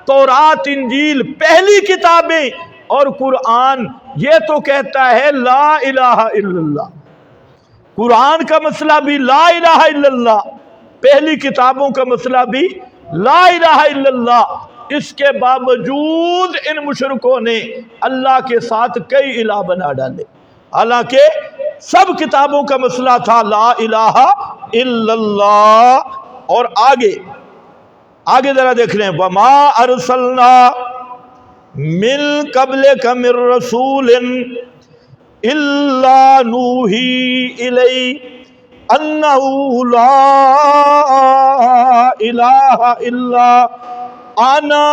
تورات، انجیل پہلی کتابیں، اور قرآن یہ تو کہتا ہے لا الہ الا اللہ۔ قرآن کا مسئلہ بھی لا الہ الا اللہ، پہلی کتابوں کا مسئلہ بھی لا الہ الا اللہ۔ اس کے باوجود ان مشرکوں نے اللہ کے ساتھ کئی الہ بنا ڈالے، حالانکہ سب کتابوں کا مسئلہ تھا لا الہ الا اللہ۔ اور آگے ذرا دیکھ لیں، وما ارسلنا من قبلک من رسول الا نوحی الی انہ لا الہ الا انا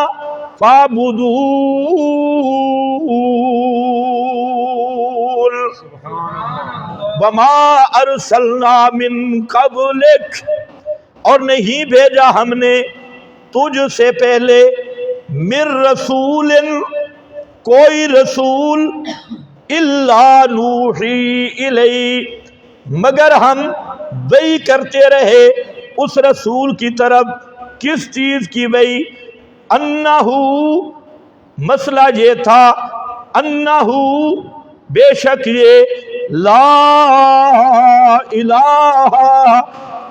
فاعبدون۔ وما ارسلنا من قبلک، اور نہیں بھیجا ہم نے تجھ سے پہلے، من رسول، کوئی رسول، الا نوحی الی، مگر ہم وحی کرتے رہے اس رسول کی طرف، کس چیز کی وحی؟ انہو، مسئلہ یہ تھا، انہو، بے شک یہ، لا الہ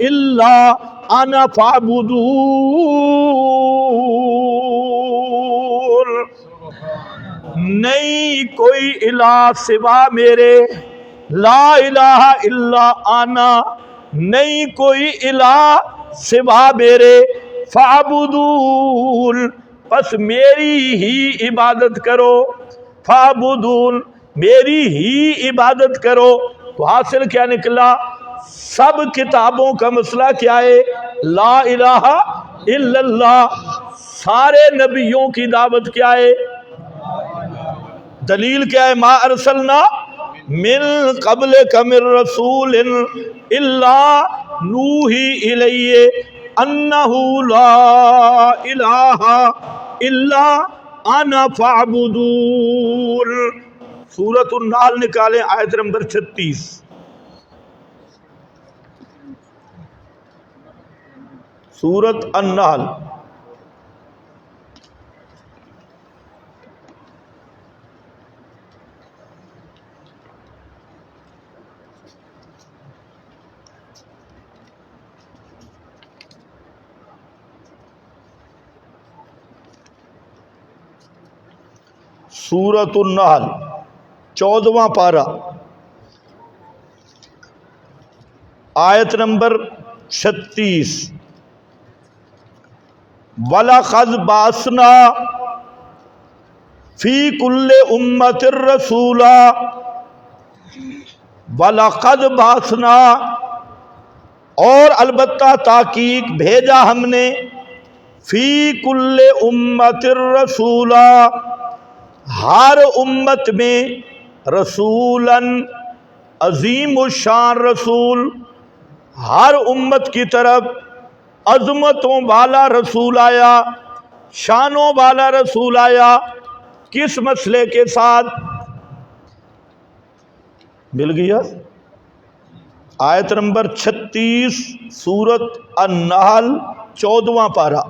الا انا فاعبدون، نہیں کوئی الہ سوا میرے، لا الہ الا انا، نہیں کوئی الہ سوا میرے، فاعبدون، پس میری ہی عبادت کرو، فاعبدون، میری ہی عبادت کرو۔ تو حاصل کیا نکلا؟ سب کتابوں کا مسئلہ کیا ہے؟ لا الہ الا اللہ۔ سارے نبیوں کی دعوت کیا ہے؟ دلیل کیا ہے؟ ما ارسلنا من قبلک من رسول الا نوحی الیہ انہ لا الہ الا انا فاعبدون۔ سورۃ النحل نکالیں، آیت نمبر 36۔ سورۃ النحل، سورۃ النحل 14واں پارہ، آیت نمبر 36۔ وَلَقَدْ بَعَثْنَا فِي كُلِّ أُمَّةٍ رَسُولًا، وَلَقَدْ بَعَثْنَا، اور البتہ تحقیق بھیجا ہم نے، فی کل امت رسولا، ہر امت میں، رسولاً، عظیم الشان رسول، ہر امت کی طرف عظمتوں والا رسول آیا، شانوں والا رسول آیا، کس مسئلے کے ساتھ؟ مل گیا؟ آیت نمبر 36 سورۃ النحل 14واں پارہ،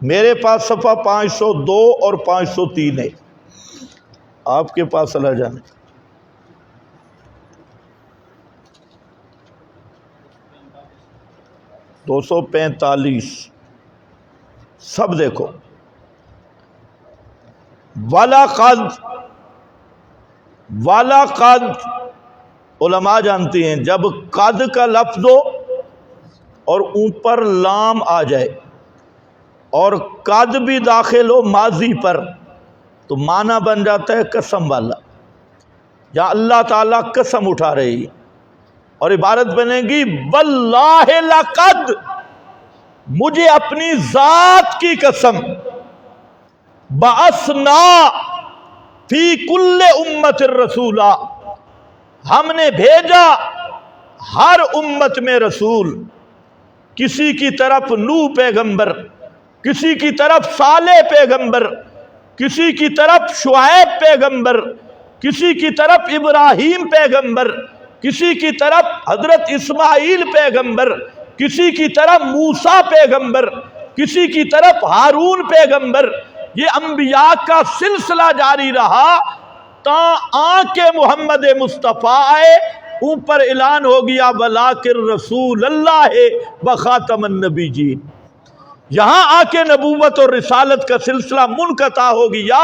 میرے پاس صفحہ 502 اور 503 ہے، آپ کے پاس چلا جانا۔ 245 سب دیکھو۔ وَلَقَدْ علماء جانتے ہیں جب قد کا لفظ ہو اور اوپر لام آ جائے اور قد بھی داخل ہو ماضی پر تو معنی بن جاتا ہے قسم والا، جہاں اللہ تعالیٰ قسم اٹھا رہے ہیں، اور عبارت بنے گی واللہ لقد، مجھے اپنی ذات کی قسم، بعثنا فی کل امت الرسولا، ہم نے بھیجا ہر امت میں رسول، کسی کی طرف نوح پیغمبر، کسی کی طرف صالح پیغمبر، کسی کی طرف شعیب پیغمبر، کسی کی طرف ابراہیم پیغمبر، کسی کی طرف حضرت اسماعیل پیغمبر، کسی کی طرف موسیٰ پیغمبر، کسی کی طرف ہارون پیغمبر۔ یہ انبیاء کا سلسلہ جاری رہا تا آن کے محمد مصطفیٰ آئے، اوپر اعلان ہو گیا بلاکر رسول اللہ و خاتم النبیین۔ یہاں آ کے نبوت اور رسالت کا سلسلہ منقطع ہو گیا۔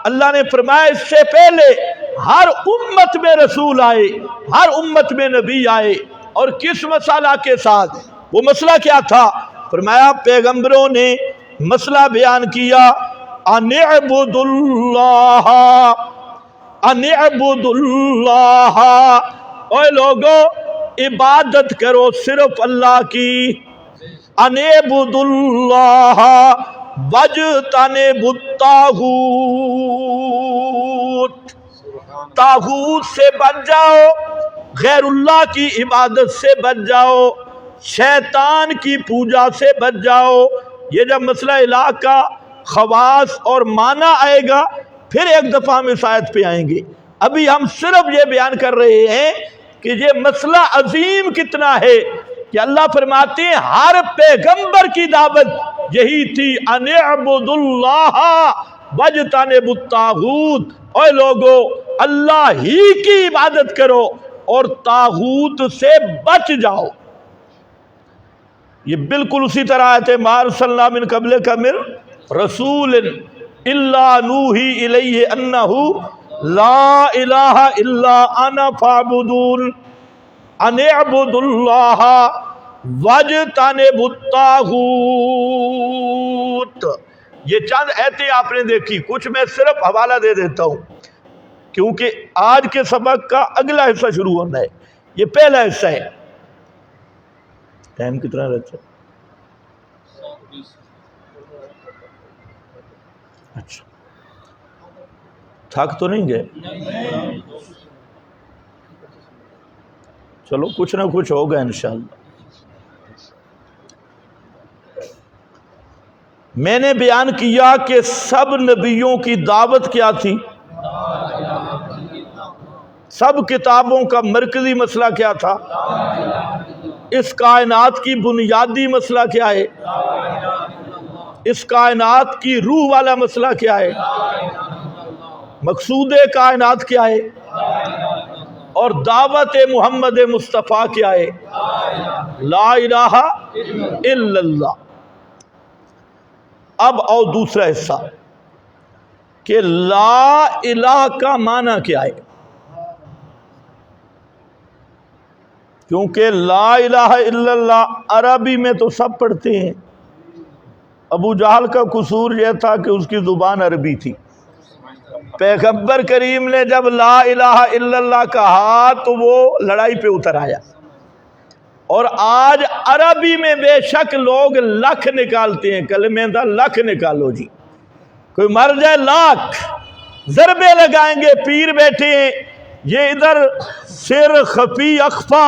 اللہ نے فرمایا اس سے پہلے ہر امت میں رسول آئے، ہر امت میں نبی آئے، اور کس مسئلہ کے ساتھ؟ وہ مسئلہ کیا تھا؟ فرمایا پیغمبروں نے مسئلہ بیان کیا، ان اعبدوا اللہ، ان اعبدوا اللہ، اے لوگو عبادت کرو صرف اللہ کی، ان اعبدوا اللہ واجتنبوا الطاغوت، طاغوت سے بچ جاؤ، غیر اللہ کی عبادت سے بچ جاؤ، شیطان کی پوجا سے بچ جاؤ۔ یہ جب مسئلہ الہ کا خواص اور معنی آئے گا پھر ایک دفعہ ہم اس آیت پہ آئیں گے۔ ابھی ہم صرف یہ بیان کر رہے ہیں کہ یہ مسئلہ عظیم کتنا ہے کہ اللہ فرماتے ہیں ہر پیغمبر کی دعوت یہی تھی، ان اعبدوا اللہ واجتنبوا الطاغوت، اے لوگو اللہ ہی کی عبادت کرو اور طاغوت سے بچ جاؤ۔ یہ بالکل اسی طرح آیت ما ارسلنا من قبلک من رسول الا نوحی الیہ انہ لا الہ الا انا فاعبدون، ان اعبدوا اللہ واجتنبوا الطاغوت۔ یہ چند ایتیں آپ نے دیکھی، کچھ میں صرف حوالہ دے دیتا ہوں کیونکہ آج کے سبق کا اگلا حصہ شروع ہونا ہے، یہ پہلا حصہ ہے۔ ٹائم کتنا رہتا ہے؟ اچھا، تھک تو نہیں گئے؟ چلو کچھ نہ کچھ ہوگا انشاءاللہ۔ میں نے بیان کیا کہ سب نبیوں کی دعوت کیا تھی، سب کتابوں کا مرکزی مسئلہ کیا تھا، اس کائنات کی بنیادی مسئلہ کیا ہے، اس کائنات کی روح والا مسئلہ کیا ہے، مقصود کائنات کیا ہے، اور دعوت محمد مصطفیٰ کیا ہے، لا الہ الا اللہ۔ اب اور دوسرا حصہ کہ لا الہ کا معنی کیا ہے، کیونکہ لا الہ الا اللہ عربی میں تو سب پڑھتے ہیں۔ ابو جہل کا قصور یہ تھا کہ اس کی زبان عربی تھی، پیغمبر کریم نے جب لا الہ الا اللہ کہا تو وہ لڑائی پہ اتر آیا۔ اور آج عربی میں بے شک لوگ لکھ نکالتے ہیں، کلمے دا لکھ نکالو جی، کوئی مر جائے لاکھ ضربے لگائیں گے، پیر بیٹھے ہیں، یہ ادھر سر خفی اخفا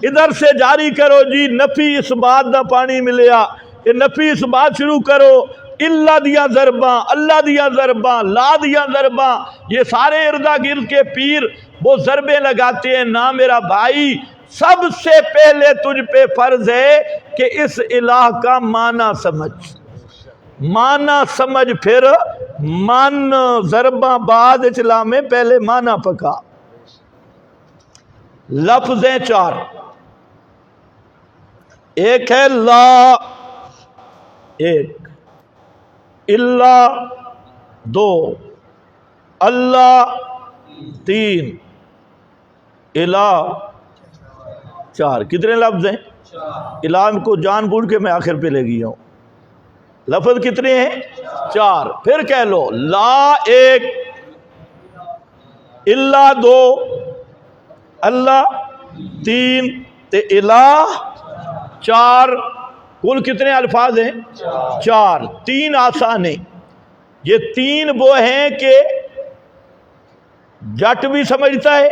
ادھر سے جاری کرو جی، نفی اس بات دا پانی ملیا، یہ نفی اس بات شروع کرو، اللہ دیا ضرباں، اللہ دیا ضرباں، لا دیا ضرباں، یہ سارے اردا گرد کے پیر وہ ضربے لگاتے ہیں۔ نہ میرا بھائی، سب سے پہلے تجھ پہ فرض ہے کہ اس الہ کا معنی سمجھ، معنی سمجھ، پھر من ضرباں بعد اچلا میں پہلے معنی پکا۔ لفظیں چار، ایک ہے لا، ایک اللہ، دو اللہ، تین الہ 4. کتنے لفظ ہیں؟ الہ کو جان بوجھ کے میں آخر پہ لے گیا ہوں. لفظ کتنے ہیں؟ 4. پھر کہہ لو لا 1، الا 2، اللہ 3، تے الہ 4. کل کتنے الفاظ ہیں؟ 4. 3 آسان ہیں. یہ 3 وہ ہیں کہ جٹ بھی سمجھتا ہے،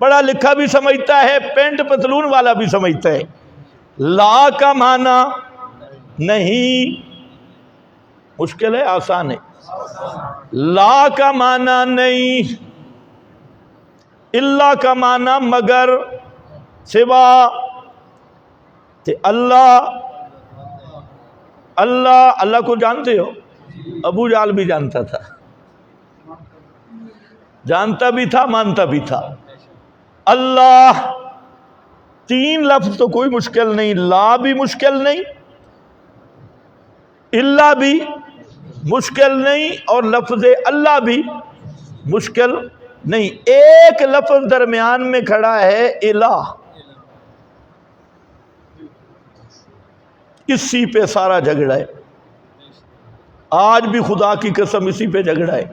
پڑھا لکھا بھی سمجھتا ہے، پینٹ پتلون والا بھی سمجھتا ہے. لا کا معنی نہیں، مشکل ہے آسان ہے. لا کا معنی نہیں، اللہ کا معنی مگر، سوا، تے اللہ. اللہ کو جانتے ہو؟ ابو جہل بھی جانتا تھا، جانتا بھی تھا، مانتا بھی تھا. اللہ 3 لفظ تو کوئی مشکل نہیں، لا بھی مشکل نہیں، اللہ بھی مشکل نہیں، اور لفظ اللہ بھی مشکل نہیں. ایک لفظ درمیان میں کھڑا ہے الہ، اسی پہ سارا جھگڑا ہے. آج بھی خدا کی قسم اسی پہ جھگڑا ہے،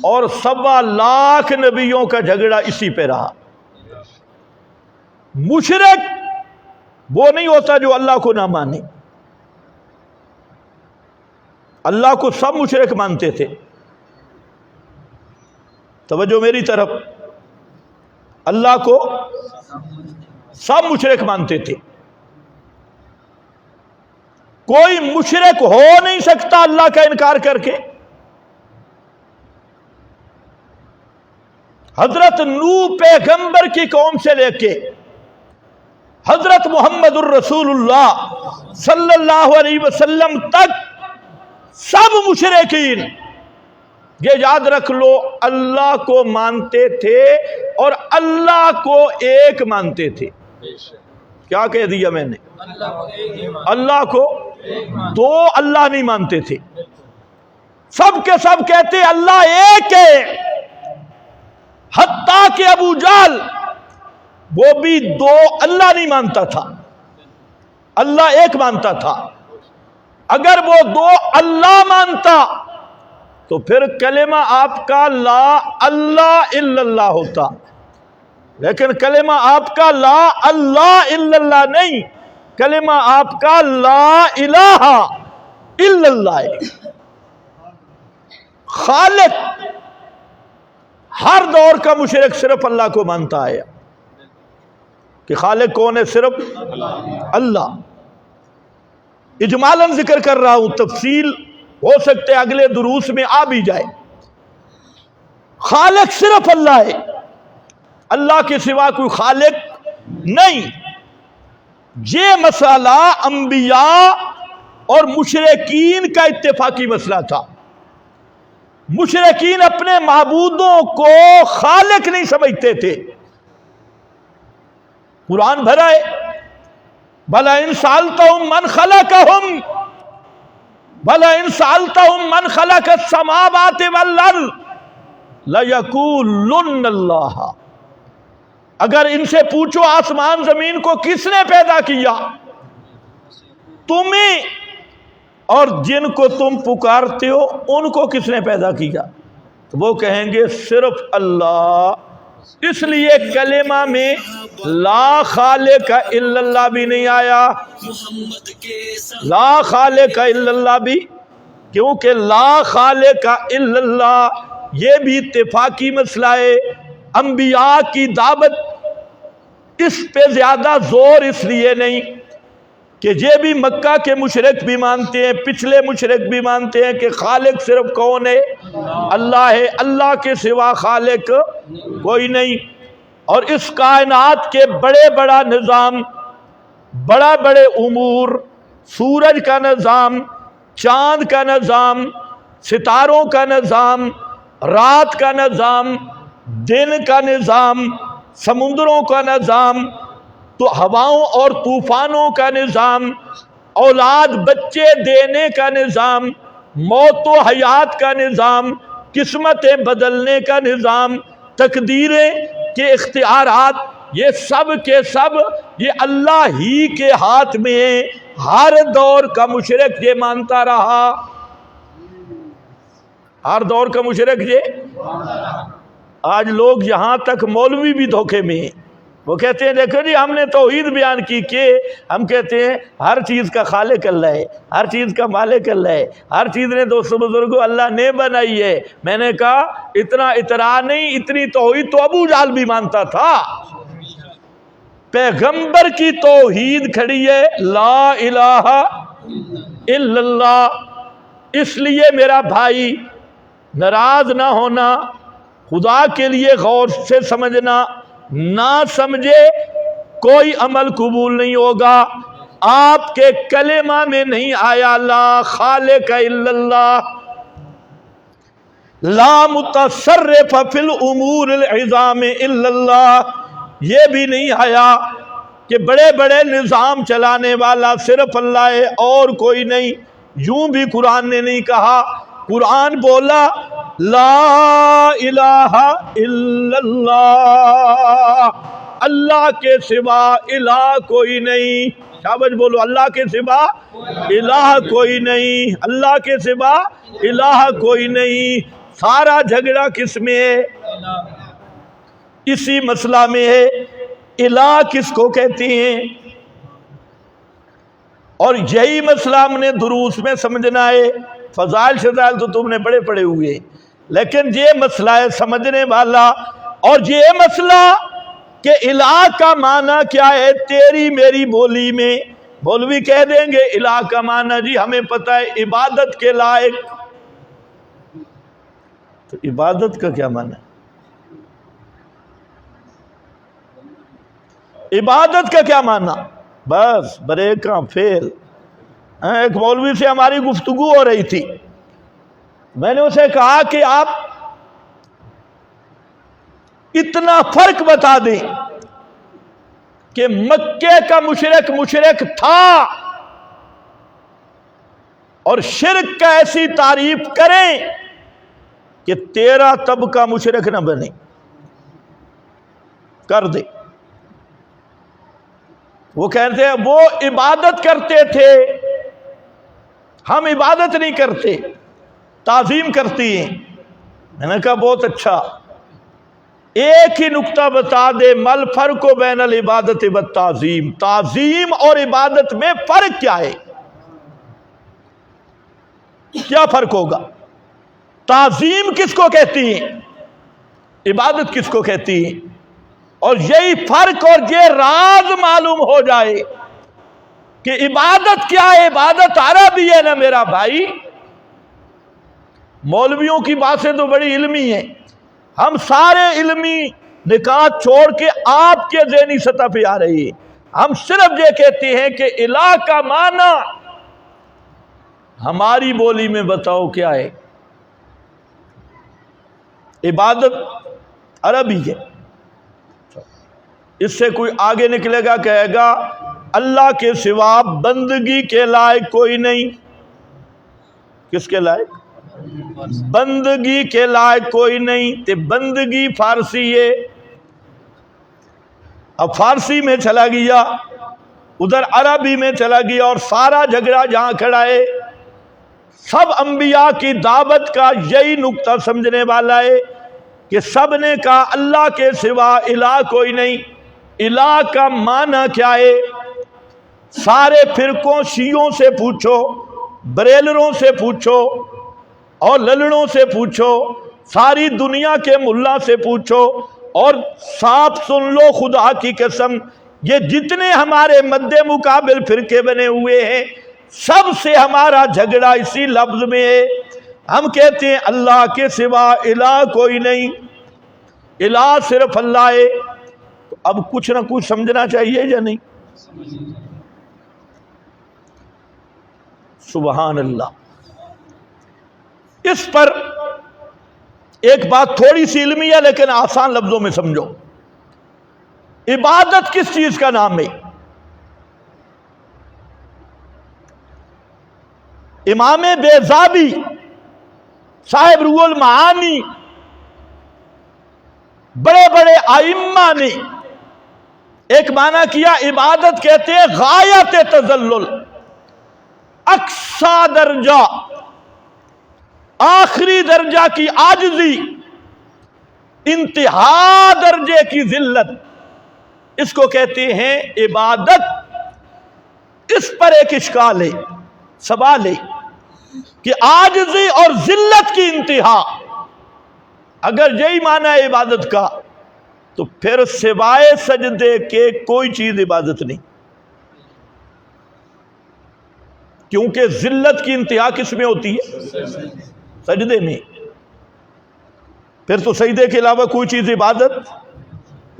اور 1.25 لاکھ نبیوں کا جھگڑا اسی پہ رہا. مشرک وہ نہیں ہوتا جو اللہ کو نہ مانے. اللہ کو سب مشرک مانتے تھے. توجہ میری طرف، اللہ کو سب مشرک مانتے تھے. کوئی مشرک ہو نہیں سکتا اللہ کا انکار کر کے. حضرت نوح پیغمبر کی قوم سے لے کے حضرت محمد الرسول اللہ صلی اللہ علیہ وسلم تک سب مشرکین، یہ یاد رکھ لو، اللہ کو مانتے تھے اور اللہ کو ایک مانتے تھے. کیا کہہ دیا میں نے؟ اللہ کو 2 اللہ نہیں مانتے تھے. سب کے سب کہتے اللہ ایک ہے. حتیٰ کہ ابو جہل وہ بھی 2 اللہ نہیں مانتا تھا، اللہ ایک مانتا تھا. اگر وہ 2 اللہ مانتا تو پھر کلمہ آپ کا لا اللہ الا اللہ ہوتا، لیکن کلمہ آپ کا لا اللہ الا اللہ نہیں، کلمہ آپ کا لا الہ الا اللہ ہے. خالق ہر دور کا مشرک صرف اللہ کو مانتا ہے کہ خالق کون ہے؟ صرف اللہ. اجمالاً ذکر کر رہا ہوں، تفصیل ہو سکتے اگلے دروس میں آ بھی جائے. خالق صرف اللہ ہے، اللہ کے سوا کوئی خالق نہیں. یہ مسئلہ انبیاء اور مشرکین کا اتفاقی مسئلہ تھا. مشرکین اپنے معبودوں کو خالق نہیں سمجھتے تھے. قرآن بھرا ہے بھلا ان سالتہم من خلقہم، بھلا ان سالتہم من خلق السماوات والارض لیقولن اللہ. اگر ان سے پوچھو آسمان زمین کو کس نے پیدا کیا، تمہیں اور جن کو تم پکارتے ہو ان کو کس نے پیدا کیا، تو وہ کہیں گے صرف اللہ. اس لیے کلمہ میں لا خالق الا اللہ بھی نہیں آیا، لا خالق الا اللہ بھی، کیونکہ لا خالق الا اللہ یہ بھی اتفاقی مسئلہ ہے. انبیاء کی دعوت اس پہ زیادہ زور اس لیے نہیں کہ یہ بھی مکہ کے مشرک بھی مانتے ہیں، پچھلے مشرک بھی مانتے ہیں کہ خالق صرف کون ہے؟ اللہ ہے، اللہ کے سوا خالق کوئی نہیں. اور اس کائنات کے بڑا نظام، بڑے امور، سورج کا نظام، چاند کا نظام، ستاروں کا نظام، رات کا نظام، دن کا نظام، سمندروں کا نظام، تو ہواؤں اور طوفانوں کا نظام، اولاد بچے دینے کا نظام، موت و حیات کا نظام، قسمتیں بدلنے کا نظام، تقدیریں کہ اختیارات، یہ سب کے سب یہ اللہ ہی کے ہاتھ میں ہے۔ ہر دور کا مشرک یہ مانتا رہا، ہر دور کا مشرک یہ۔ آج لوگ یہاں تک مولوی بھی دھوکے میں ہیں، وہ کہتے ہیں دیکھو جی ہم نے توحید بیان کی کہ ہم کہتے ہیں ہر چیز کا خالق اللہ ہے، ہر چیز کا مالک اللہ ہے، ہر چیز نے دوستوں بزرگوں اللہ نے بنائی ہے۔ میں نے کہا اتنا اطراء نہیں، اتنی توحید تو ابو جہل بھی مانتا تھا۔ پیغمبر کی توحید کھڑی ہے لا الہ الا اللہ۔ اس لیے میرا بھائی ناراض نہ ہونا، خدا کے لیے غور سے سمجھنا، نہ سمجھے کوئی عمل قبول نہیں ہوگا۔ آپ کے کلمہ میں نہیں آیا لا خالق الا اللہ، لا متصرف فی الامور العظام الا اللہ، یہ بھی نہیں آیا کہ بڑے بڑے نظام چلانے والا صرف اللہ ہے اور کوئی نہیں۔ یوں بھی قرآن نے نہیں کہا، قرآن بولا لا الہ الا اللہ، اللہ کے سوا الہ کوئی نہیں۔ شاباش بولو، اللہ کے سوا الہ کوئی نہیں، اللہ کے سوا الہ کوئی نہیں۔ سارا جھگڑا کس میں ہے؟ اسی مسئلہ میں ہے، الہ کس کو کہتے ہیں؟ اور یہی مسئلہ ہم نے دروس میں سمجھنا ہے۔ فضائل شضائل تو تم نے بڑے پڑے ہوئے، لیکن یہ مسئلہ ہے سمجھنے والا۔ اور یہ مسئلہ کہ الہ کا معنی کیا ہے، تیری میری بولی میں مولوی کہہ دیں گے الہ کا معنی جی ہمیں پتہ ہے عبادت کے لائق، تو عبادت کا کیا معنی ہے؟ عبادت کا کیا معنی؟ بس بریک کا فیل۔ ایک مولوی سے ہماری گفتگو ہو رہی تھی، میں نے اسے کہا کہ آپ اتنا فرق بتا دیں کہ مکے کا مشرک تھا اور شرک کا ایسی تعریف کریں کہ تیرا طبقہ مشرک نہ بنے، کر دے۔ وہ کہتے ہیں وہ عبادت کرتے تھے، ہم عبادت نہیں کرتے، تعظیم کرتی ہیں۔ میں نے کہا بہت اچھا، ایک ہی نقطہ بتا دے، مل فرق بین العبادت والتعظیم، تعظیم اور عبادت میں فرق کیا ہے؟ کیا فرق ہوگا؟ تعظیم کس کو کہتی ہیں، عبادت کس کو کہتی ہیں؟ اور یہی فرق اور یہ راز معلوم ہو جائے کہ عبادت کیا ہے۔ عبادت عربی ہے نا میرا بھائی، مولویوں کی باتیں تو بڑی علمی ہیں، ہم سارے علمی نکات چھوڑ کے آپ کے ذہنی سطح پہ آ رہی ہے۔ ہم صرف یہ کہتے ہیں کہ الہ کا معنی ہماری بولی میں بتاؤ کیا ہے۔ عبادت عربی ہے، اس سے کوئی آگے نکلے گا کہے گا اللہ کے سوا بندگی کے لائق کوئی نہیں۔ کس کے لائق؟ بندگی کے لائق کوئی نہیں۔ تے بندگی فارسی ہے، اب فارسی میں چلا گیا، ادھر عربی میں چلا گیا، اور سارا جھگڑا جہاں کھڑا ہے سب انبیاء کی دعوت کا یہی نقطہ سمجھنے والا ہے کہ سب نے کہا اللہ کے سوا الہ کوئی نہیں۔ الہ کا معنی کیا ہے؟ سارے فرقوں، شیعوں سے پوچھو، بریلروں سے پوچھو اور للڑوں سے پوچھو، ساری دنیا کے ملا سے پوچھو، اور صاف سن لو خدا کی قسم، یہ جتنے ہمارے مد مقابل فرقے بنے ہوئے ہیں سب سے ہمارا جھگڑا اسی لفظ میں ہے۔ ہم کہتے ہیں اللہ کے سوا الہ کوئی نہیں، الہ صرف اللہ ہے۔ اب کچھ نہ کچھ سمجھنا چاہیے یا نہیں؟ سبحان اللہ۔ اس پر ایک بات تھوڑی سی علمی ہے لیکن آسان لفظوں میں سمجھو۔ عبادت کس چیز کا نام ہے؟ امام بیضاوی صاحب روح المعانی بڑے بڑے ائمہ نے ایک معنی کیا عبادت کہتے ہیں غایت تذلل، اقصی درجہ، آخری درجہ کی عاجزی، انتہا درجے کی ذلت، اس کو کہتے ہیں عبادت۔ اس پر ایک اشکال ہے، سوال ہے کہ عاجزی اور ذلت کی انتہا اگر یہی معنی ہے عبادت کا تو پھر سوائے سجدے کے کوئی چیز عبادت نہیں، کیونکہ ذلت کی انتہا کس میں ہوتی ہے؟ سجدے میں۔ پھر تو سجدے کے علاوہ کوئی چیز عبادت،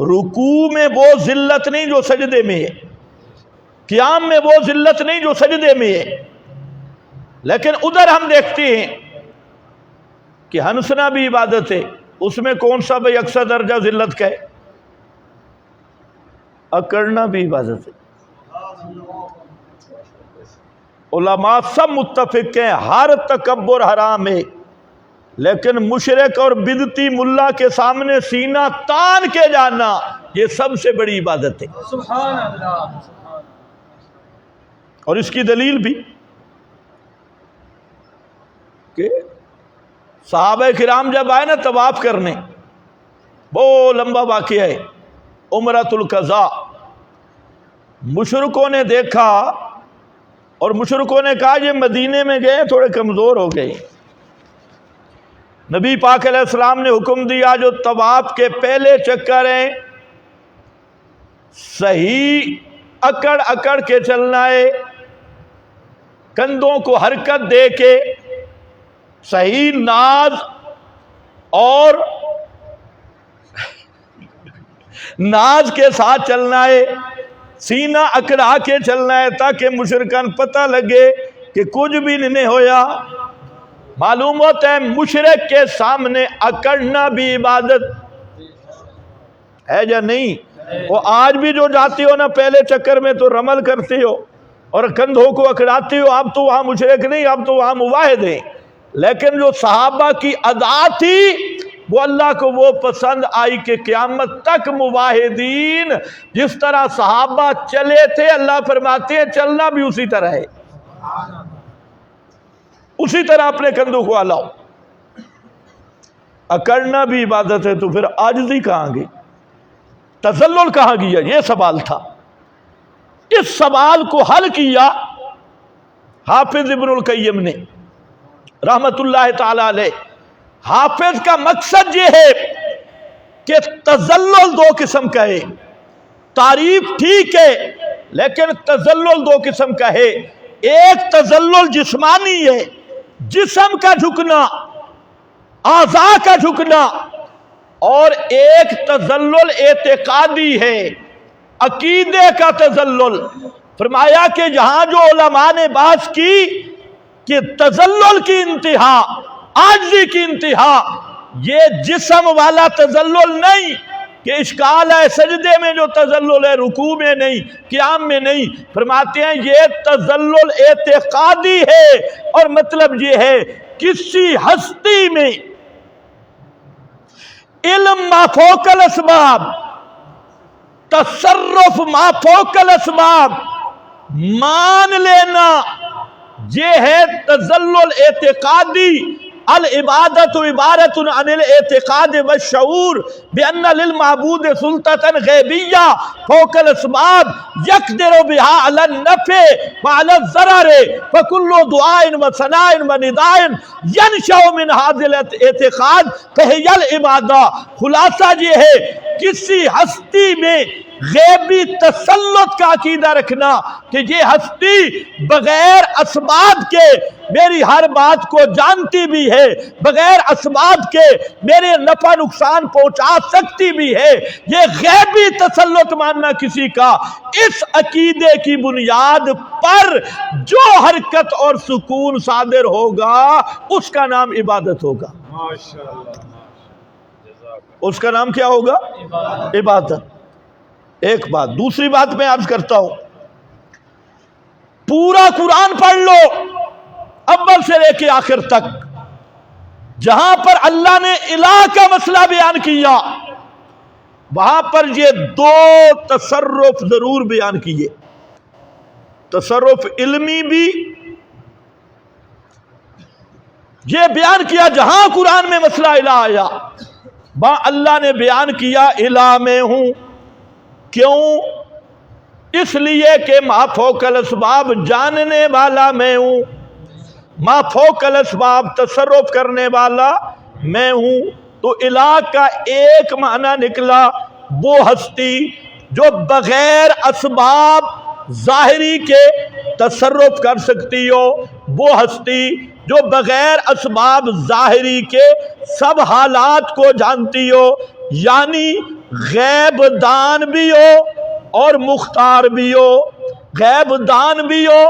رکوع میں وہ ذلت نہیں جو سجدے میں ہے، قیام میں وہ ذلت نہیں جو سجدے میں ہے۔ لیکن ادھر ہم دیکھتے ہیں کہ ہنسنا بھی عبادت ہے، اس میں کون سا بھائی اکثر درجہ ذلت کا ہے؟ اکڑنا بھی عبادت ہے۔ علماء سب متفق ہیں ہر تکبر حرام ہے، لیکن مشرک اور بدعتی ملا کے سامنے سینہ تان کے جانا یہ سب سے بڑی عبادت ہے۔ سبحان اللہ۔ اور اس کی دلیل بھی کہ صحابہ کرام جب آئے نا طواف کرنے، بہت لمبا واقعہ ہے، عمرۃ القضاء، مشرکوں نے دیکھا اور مشرکوں نے کہا یہ مدینے میں گئے تھوڑے کمزور ہو گئے۔ نبی پاک علیہ السلام نے حکم دیا جو طواف کے پہلے چکر ہیں صحیح اکڑ اکڑ کے چلنا ہے، کندھوں کو حرکت دے کے صحیح ناز اور ناز کے ساتھ چلنا ہے، سینہ اکڑا کے چلنا ہے تاکہ مشرکان پتہ لگے کہ کچھ بھی نہیں ہویا۔ معلوم ہوتا ہے مشرک کے سامنے اکڑنا بھی عبادت ہے یا نہیں؟ وہ آج بھی جو جاتی ہو نا پہلے چکر میں تو رمل کرتی ہو اور کندھوں کو اکڑاتی ہو، اب تو وہاں مشرک نہیں، اب تو وہاں مواحد ہیں۔ لیکن جو صحابہ کی ادا تھی وہ اللہ کو وہ پسند آئی کہ قیامت تک مواحدین جس طرح صحابہ چلے تھے، اللہ فرماتے ہیں چلنا بھی اسی طرح ہے، اسی طرح اپنے کندھوں کو ہلاؤ۔ اکڑنا بھی عبادت ہے تو پھر عاجزی کہاں گئی، تذلل کہاں گیا؟ یہ سوال تھا۔ اس سوال کو حل کیا حافظ ابن القیم نے رحمت اللہ تعالی علیہ۔ حافظ کا مقصد یہ ہے کہ تذلل دو قسم کا ہے، تعریف ٹھیک ہے لیکن تذلل دو قسم کا ہے۔ ایک تذلل جسمانی ہے، جسم کا جھکنا، اعضاء کا جھکنا، اور ایک تذلل اعتقادی ہے، عقیدے کا تذلل۔ فرمایا کہ جہاں جو علماء نے بحث کی کہ تذلل کی انتہا، عاجزی کی انتہا یہ جسم والا تذلل نہیں کہ اشکال ہے سجدے میں جو تذلل ہے رکوع میں نہیں، قیام میں نہیں۔ فرماتے ہیں یہ تذلل اعتقادی ہے، اور مطلب یہ ہے کسی ہستی میں علم ما فوق الاسباب، تصرف ما فوق الاسباب مان لینا، یہ ہے تذلل اعتقادی۔ العبادت عبارت عن الاعتقاد والشعور بأن للمعبود سلطة غیبیہ فوق الاسباب يقدر بها على النفع وعلى الضرر فكل دعاء وثناء ونداء ينشأ من هذا الاعتقاد فهي العبادہ۔ خلاصہ یہ ہے کسی ہستی میں غیبی تسلط کا عقیدہ رکھنا کہ یہ ہستی بغیر اسباب کے میری ہر بات کو جانتی بھی ہے، بغیر اسباب کے میرے نفع نقصان پہنچا سکتی بھی ہے، یہ غیبی تسلط ماننا کسی کا، اس عقیدے کی بنیاد پر جو حرکت اور سکون صادر ہوگا اس کا نام عبادت ہوگا۔ اس کا نام کیا ہوگا؟ عبادت۔ ایک بات۔ دوسری بات میں عرض کرتا ہوں، پورا قرآن پڑھ لو اول سے لے کے آخر تک، جہاں پر اللہ نے الہ کا مسئلہ بیان کیا وہاں پر یہ دو تصرف ضرور بیان کیے، تصرف علمی بھی یہ بیان کیا جہاں قرآن میں مسئلہ الہ آیا وہاں اللہ نے بیان کیا الہ میں ہوں، کیوں؟ اس لیے کہ ما فوق الاسباب جاننے والا میں ہوں، ما فوق الاسباب تصرف کرنے والا میں ہوں۔ تو الہ کا ایک معنی نکلا وہ ہستی جو بغیر اسباب ظاہری کے تصرف کر سکتی ہو، وہ ہستی جو بغیر اسباب ظاہری کے سب حالات کو جانتی ہو، یعنی غیب دان بھی ہو اور مختار بھی ہو، غیب دان بھی ہو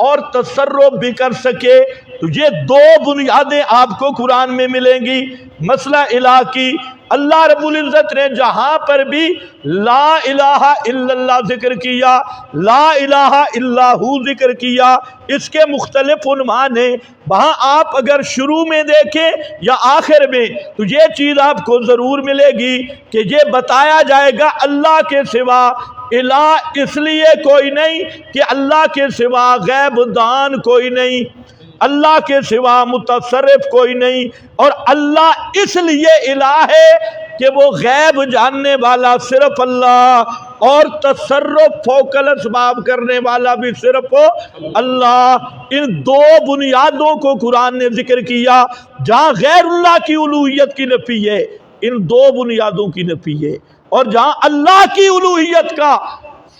اور تصرف بھی کر سکے۔ تو یہ دو بنیادیں آپ کو قرآن میں ملیں گی۔ مسئلہ الہ کی اللہ رب العزت نے جہاں پر بھی لا الہ الا اللہ ذکر کیا، لا الہ الا ہو ذکر کیا، اس کے مختلف عنوان ہیں۔ وہاں آپ اگر شروع میں دیکھیں یا آخر میں تو یہ چیز آپ کو ضرور ملے گی کہ یہ بتایا جائے گا اللہ کے سوا الہ اس لیے کوئی نہیں کہ اللہ کے سوا غیب دان کوئی نہیں، اللہ کے سوا متصرف کوئی نہیں، اور اللہ اس لیے الہ ہے کہ وہ غیب جاننے والا صرف اللہ اور تصرف فوق الاسباب کرنے والا بھی صرف اللہ۔ ان دو بنیادوں کو قرآن نے ذکر کیا، جہاں غیر اللہ کی الوہیت کی نفی ہے ان دو بنیادوں کی نفی ہے، اور جہاں اللہ کی الوہیت کا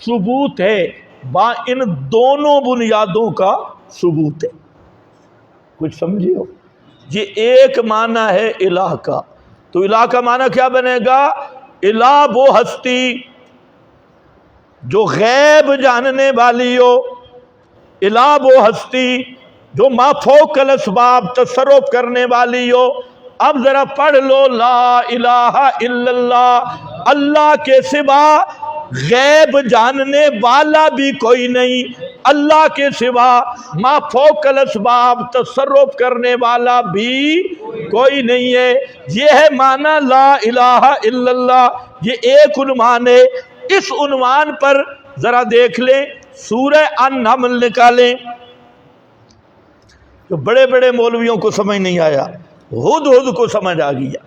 ثبوت ہے وہاں ان دونوں بنیادوں کا ثبوت ہے۔ کچھ سمجھے ہو؟ یہ ایک معنی ہے الہ کا۔ تو الہ کا معنی کیا بنے گا؟ الہ وہ ہستی جو غیب جاننے والی ہو، الہ وہ ہستی جو ما فوق الاسباب تصرف کرنے والی ہو۔ اب ذرا پڑھ لو لا الہ الا اللہ، اللہ کے سوا غیب جاننے والا بھی کوئی نہیں، اللہ کے سوا ما فوق الاسباب تصرف کرنے والا بھی کوئی نہیں ہے۔ یہ ہے معنی لا الہ الا اللہ، یہ ایک عنوان ہے۔ اس عنوان پر ذرا دیکھ لیں سورہ النمل نکالیں، جو بڑے بڑے مولویوں کو سمجھ نہیں آیا ہد کو سمجھ آ گیا۔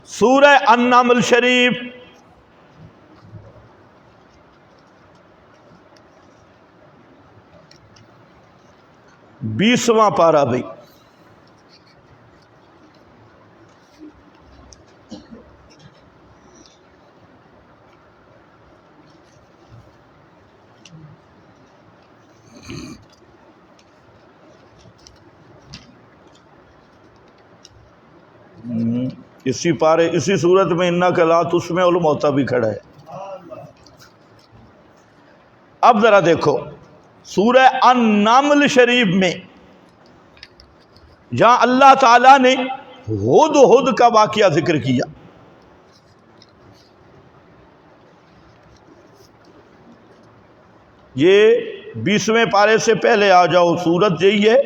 سورہ النمل شریف بیسواں پارہ بھائی، اسی پارے اسی صورت میں انک لا تسمع الموتیٰ بھی کھڑا ہے۔ اب ذرا دیکھو سورہ النمل شریف میں جہاں اللہ تعالیٰ نے ہد کا واقعہ ذکر کیا، یہ 20ویں پارے سے پہلے آ جاؤ، سورت یہی ہے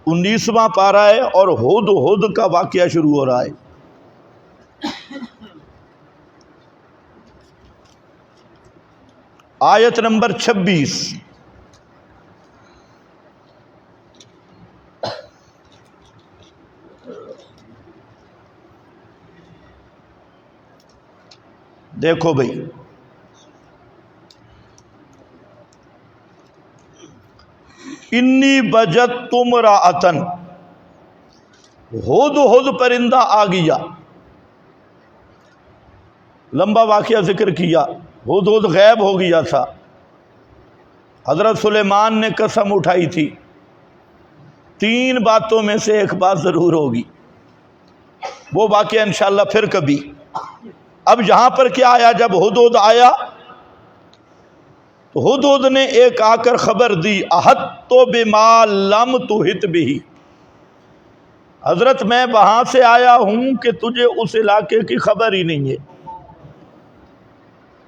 19واں پارہ ہے اور ہد کا واقعہ شروع ہو رہا ہے۔ آیت نمبر 26، دیکھو بھئی، انی وجدت امرأۃ، ہد پرندہ آ گیا، لمبا واقعہ ذکر کیا۔ ہد غائب ہو گیا تھا، حضرت سلیمان نے قسم اٹھائی تھی 3 باتوں میں سے ایک بات ضرور ہوگی، وہ واقعہ انشاءاللہ پھر کبھی۔ اب یہاں پر کیا آیا؟ جب ہد آیا تو ہد نے ایک آ کر خبر دی، احطت بما لم تحط بہ، حضرت میں وہاں سے آیا ہوں کہ تجھے اس علاقے کی خبر ہی نہیں ہے۔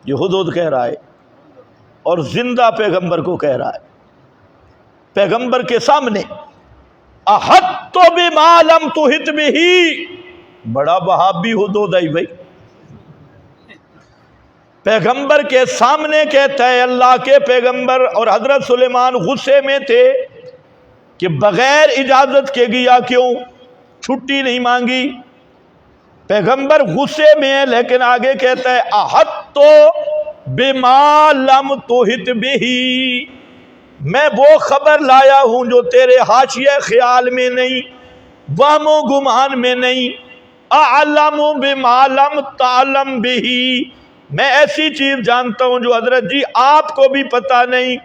یہ ہد کہہ رہا ہے اور زندہ پیغمبر کو کہہ رہا ہے، پیغمبر کے سامنے احطت بما لم تحط بہ۔ بڑا وہابی ہد آئی بھائی، پیغمبر کے سامنے کہتا ہے اللہ کے پیغمبر، اور حضرت سلیمان غصے میں تھے کہ بغیر اجازت کے گیا کیوں، چھٹی نہیں مانگی. پیغمبر غصے میں ہے، لیکن آگے کہتا ہے احط بما لم تحط بہی، میں وہ خبر لایا ہوں جو تیرے حاشیے خیال میں نہیں، وہم و گمان میں نہیں. اعلم بما لم تعلم بہی، میں ایسی چیز جانتا ہوں جو حضرت جی آپ کو بھی پتہ نہیں.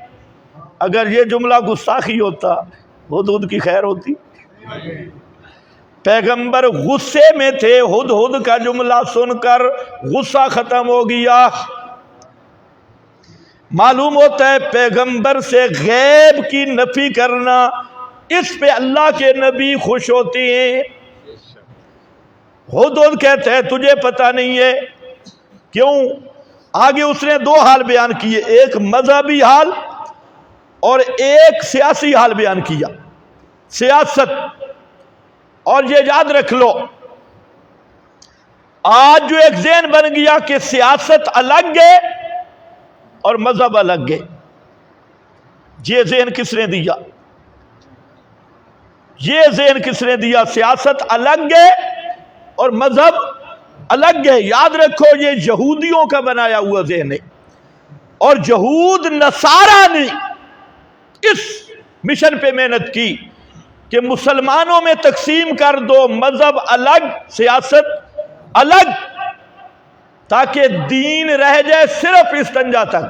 اگر یہ جملہ گستاخی ہوتا ہدہد کی خیر ہوتی. پیغمبر غصے میں تھے، ہدہد کا جملہ سن کر غصہ ختم ہو گیا. معلوم ہوتا ہے پیغمبر سے غیب کی نفی کرنا، اس پہ اللہ کے نبی خوش ہوتے ہیں. ہدہد کہتے ہیں تجھے پتہ نہیں ہے. کیوں؟ آگے اس نے دو حال بیان کیے، ایک مذہبی حال اور ایک سیاسی حال بیان کیا. سیاست، اور یہ یاد رکھ لو آج جو ایک ذہن بن گیا کہ سیاست الگ ہے اور مذہب الگ ہے. یہ ذہن کس نے دیا؟ یہ ذہن کس نے دیا؟ سیاست الگ ہے اور مذہب الگ ہے. یاد رکھو یہ یہودیوں کا بنایا ہوا ذہن ہے، اور یہود نصارہ نے اس مشن پہ محنت کی کہ مسلمانوں میں تقسیم کر دو، مذہب الگ سیاست الگ، تاکہ دین رہ جائے صرف استنجا تک،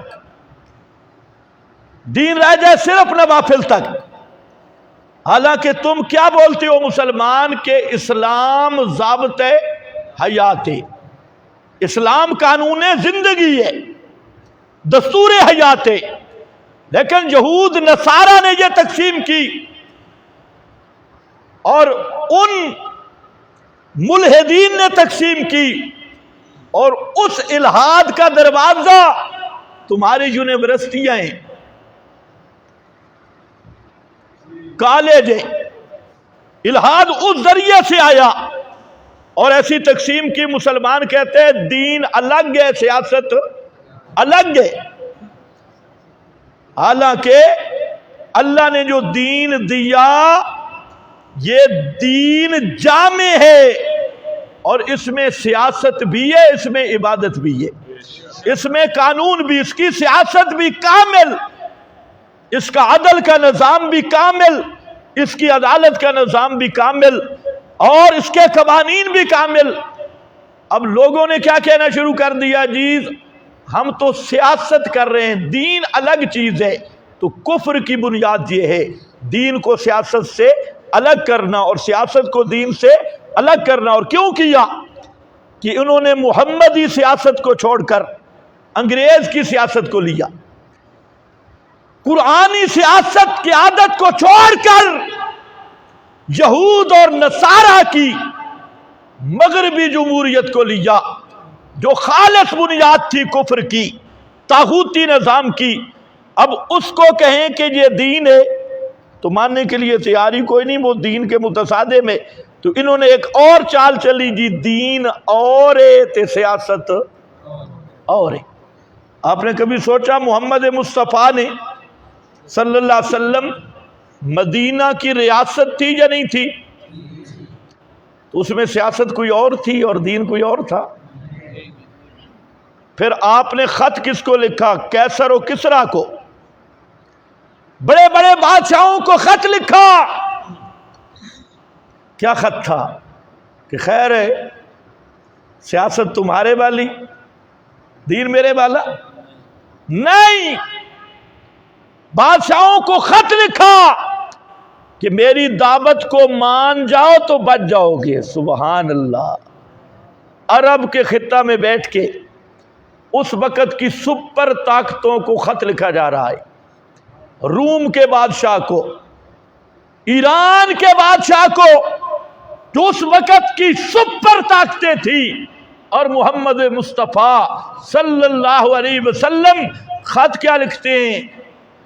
دین رہ جائے صرف نوافل تک. حالانکہ تم کیا بولتے ہو مسلمان کہ اسلام ضابطۂ حیات ہے، اسلام قانون زندگی ہے، دستور حیات ہے. لیکن یہود نصارہ نے یہ تقسیم کی، اور ان ملحدین نے تقسیم کی، اور اس الہاد کا دروازہ تمہاری یونیورسٹیاں ہیں، کالج ہیں. الہاد اس ذریعے سے آیا اور ایسی تقسیم کی. مسلمان کہتے ہیں دین الگ ہے سیاست الگ ہے. حالانکہ اللہ نے جو دین دیا یہ دین جامع ہے، اور اس میں سیاست بھی ہے، اس میں عبادت بھی ہے، اس میں قانون بھی، اس کی سیاست بھی کامل، اس کا عدل کا نظام بھی کامل، اس کی عدالت کا نظام بھی کامل، اور اس کے قوانین بھی کامل. اب لوگوں نے کیا کہنا شروع کر دیا، جی ہم تو سیاست کر رہے ہیں، دین الگ چیز ہے. تو کفر کی بنیاد یہ ہے دین کو سیاست سے الگ کرنا اور سیاست کو دین سے الگ کرنا. اور کیوں کیا؟ کہ انہوں نے محمدی سیاست کو چھوڑ کر انگریز کی سیاست کو لیا، قرآنی سیاست کی عادت کو چھوڑ کر یہود اور نصارہ کی مغربی جمہوریت کو لیا، جو خالص بنیاد تھی کفر کی، طاغوتی نظام کی. اب اس کو کہیں کہ یہ دین ہے تو ماننے کے لیے تیاری کوئی نہیں، وہ دین کے متصادم ہے. تو انہوں نے ایک اور چال چلی، جی دین اور ہے تے سیاست اور ہے. آپ نے کبھی سوچا محمد مصطفیٰ نے صلی اللہ علیہ وسلم مدینہ کی ریاست تھی یا نہیں تھی؟ تو اس میں سیاست کوئی اور تھی اور دین کوئی اور تھا. پھر آپ نے خط کس کو لکھا؟ کیسر و کسریٰ کو، بڑے بڑے بادشاہوں کو خط لکھا. کیا خط تھا؟ کہ خیر ہے سیاست تمہارے والی، دین میرے والا. نہیں، بادشاہوں کو خط لکھا کہ میری دعوت کو مان جاؤ تو بچ جاؤ گے. سبحان اللہ. عرب کے خطہ میں بیٹھ کے اس وقت کی سپر طاقتوں کو خط لکھا جا رہا ہے. روم کے بادشاہ کو، ایران کے بادشاہ کو، جو اس وقت کی سپر طاقتیں تھی، اور محمد مصطفیٰ صلی اللہ علیہ وسلم خط کیا لکھتے ہیں؟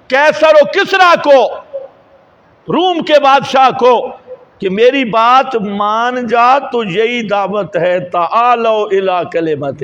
کیسر و کسریٰ کو، روم کے بادشاہ کو، کہ میری بات مان جا تو یہی دعوت ہے، تعالوا الی کلمۃ،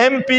MP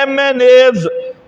MNAs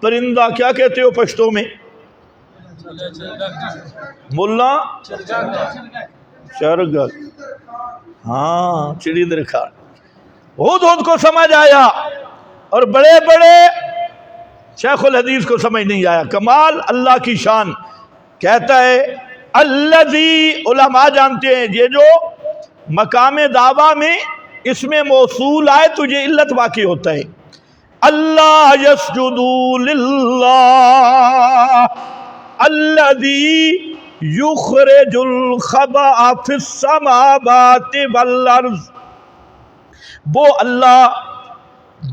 پرندہ کیا کہتے ہو پشتو میں؟ ملا چرگل، ہاں چڑی درخار۔ ہدہد کو سمجھ آیا اور بڑے بڑے شیخ الحدیث کو سمجھ نہیں آیا۔ کمال اللہ کی شان، کہتا ہے الذی، علماء جانتے ہیں یہ جو مقام دعویٰ میں اس میں موصول آئے تو یہ علت واقع ہوتا ہے۔ اللہ یسجدوا للہ الذی یخرج الخبأ فی السماوات والارض، وہ اللہ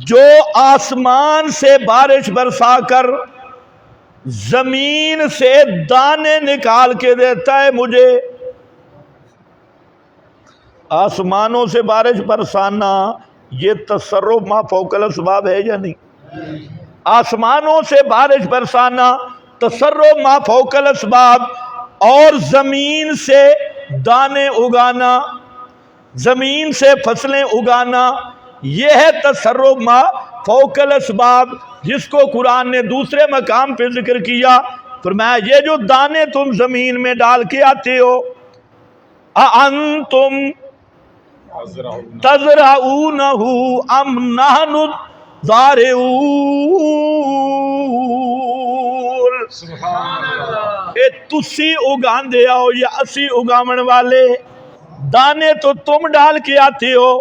جو آسمان سے بارش برسا کر زمین سے دانے نکال کے دیتا ہے مجھے۔ آسمانوں سے بارش برسانا یہ تصرف ما فوق الاسباب ہے یا نہیں؟ آسمانوں سے بارش برسانا تصرف ما فوق الاسباب، اور زمین سے دانے اگانا، زمین سے فصلیں اگانا، یہ ہے تصرف ما فوق الاسباب، جس کو قرآن نے دوسرے مقام پہ ذکر کیا۔ فرمایا یہ جو دانے تم زمین میں ڈال کے آتے ہو، اَأَنْتُمْ تَزْرَعُونَهُ أَمْ نَحْنُ الزَّارِعُونَ، اے تسی اگان دے آؤ یا اسی اگامن والے؟ دانے تو تم ڈال کے آتے ہو،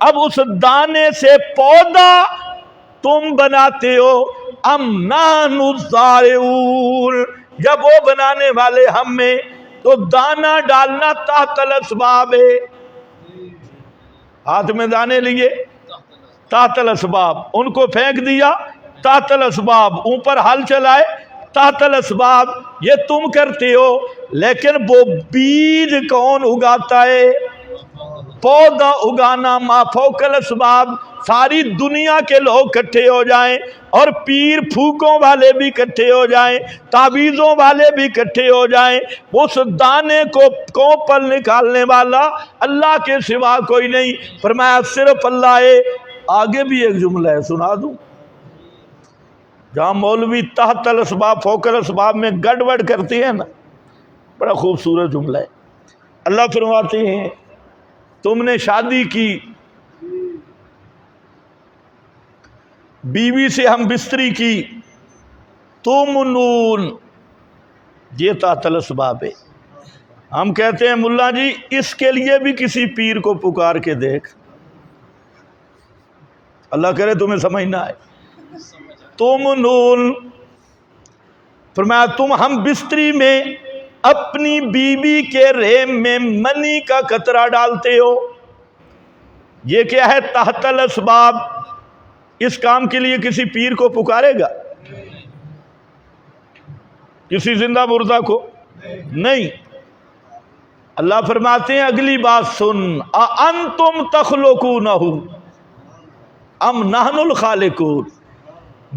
اب اس دانے سے پودا تم بناتے ہو۔ ام نحن الزارعون، جب وہ بنانے والے ہم میں، تو دانا ڈالنا تحت الاسباب ہے۔ ہاتھ میں دانے لیے تحت الاسباب، ان کو پھینک دیا تحت الاسباب، اوپر ہل چلائے تحت الاسباب، یہ تم کرتے ہو۔ لیکن وہ بیج کون اگاتا ہے؟ پودا اگانا ما فوق الاسباب۔ ساری دنیا کے لوگ کٹھے ہو جائیں اور پیر پھوکوں والے بھی کٹھے ہو جائیں، تعویذوں والے بھی کٹھے ہو جائیں، اس دانے کو پل نکالنے والا اللہ کے سوا کوئی نہیں۔ فرمایا صرف اللہ ہے۔ آگے بھی ایک جملہ ہے، سنا دوں، جہاں مولوی تحت الاسباب فوق الاسباب میں گڑبڑ کرتے ہیں نا، بڑا خوبصورت جملہ ہے۔ اللہ فرماتے ہیں تم نے شادی کی، بیوی سے ہم بستری کی، تمنون، یہ تحت الاسباب ہے۔ ہم کہتے ہیں ملا جی اس کے لیے بھی کسی پیر کو پکار کے دیکھ، اللہ کرے تمہیں سمجھ نہ آئے۔ تمنون، فرمایا تم ہم بستری میں اپنی بیوی کے رحم میں منی کا قطرہ ڈالتے ہو، یہ کیا ہے؟ تحت الاسباب۔ اس کام کے لیے کسی پیر کو پکارے گا؟ کسی زندہ مردہ کو نہیں۔ اللہ فرماتے ہیں اگلی بات سن، اَأَنْتُمْ تَخْلُقُونَهُ أَمْ نَحْنُ الْخَالِقُونَ،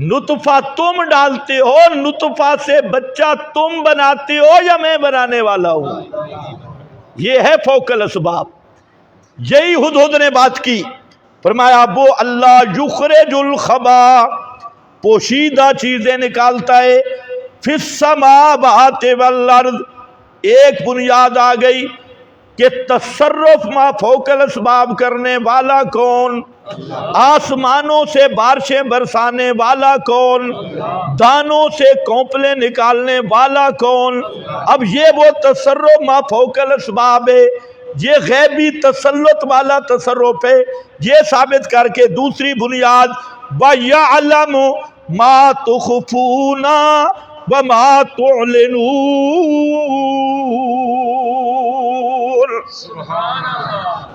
نطفہ تم ڈالتے ہو، نطفہ سے بچہ تم بناتے ہو یا میں بنانے والا ہوں؟ یہ ہے فوق الاسباب۔ یہی ہدہد نے بات کی، فرمایا وہ اللہ یخرج الخبا، پوشیدہ چیزیں نکالتا ہے، فی السماوات والارض۔ ایک بنیاد آ گئی کہ تصرف ما فوق الاسباب کرنے والا کون؟ آسمانوں سے بارشیں برسانے والا کون؟ دانوں سے کونپلیں نکالنے والا کون؟ اب یہ وہ تصرف ما فوق الاسباب ہے، یہ غیبی تسلط والا تصرف ہے۔ یہ ثابت کر کے دوسری بنیاد، وَيَعْلَمُ مَا تُخْفُونَ وَمَا تُعْلِنُونَ،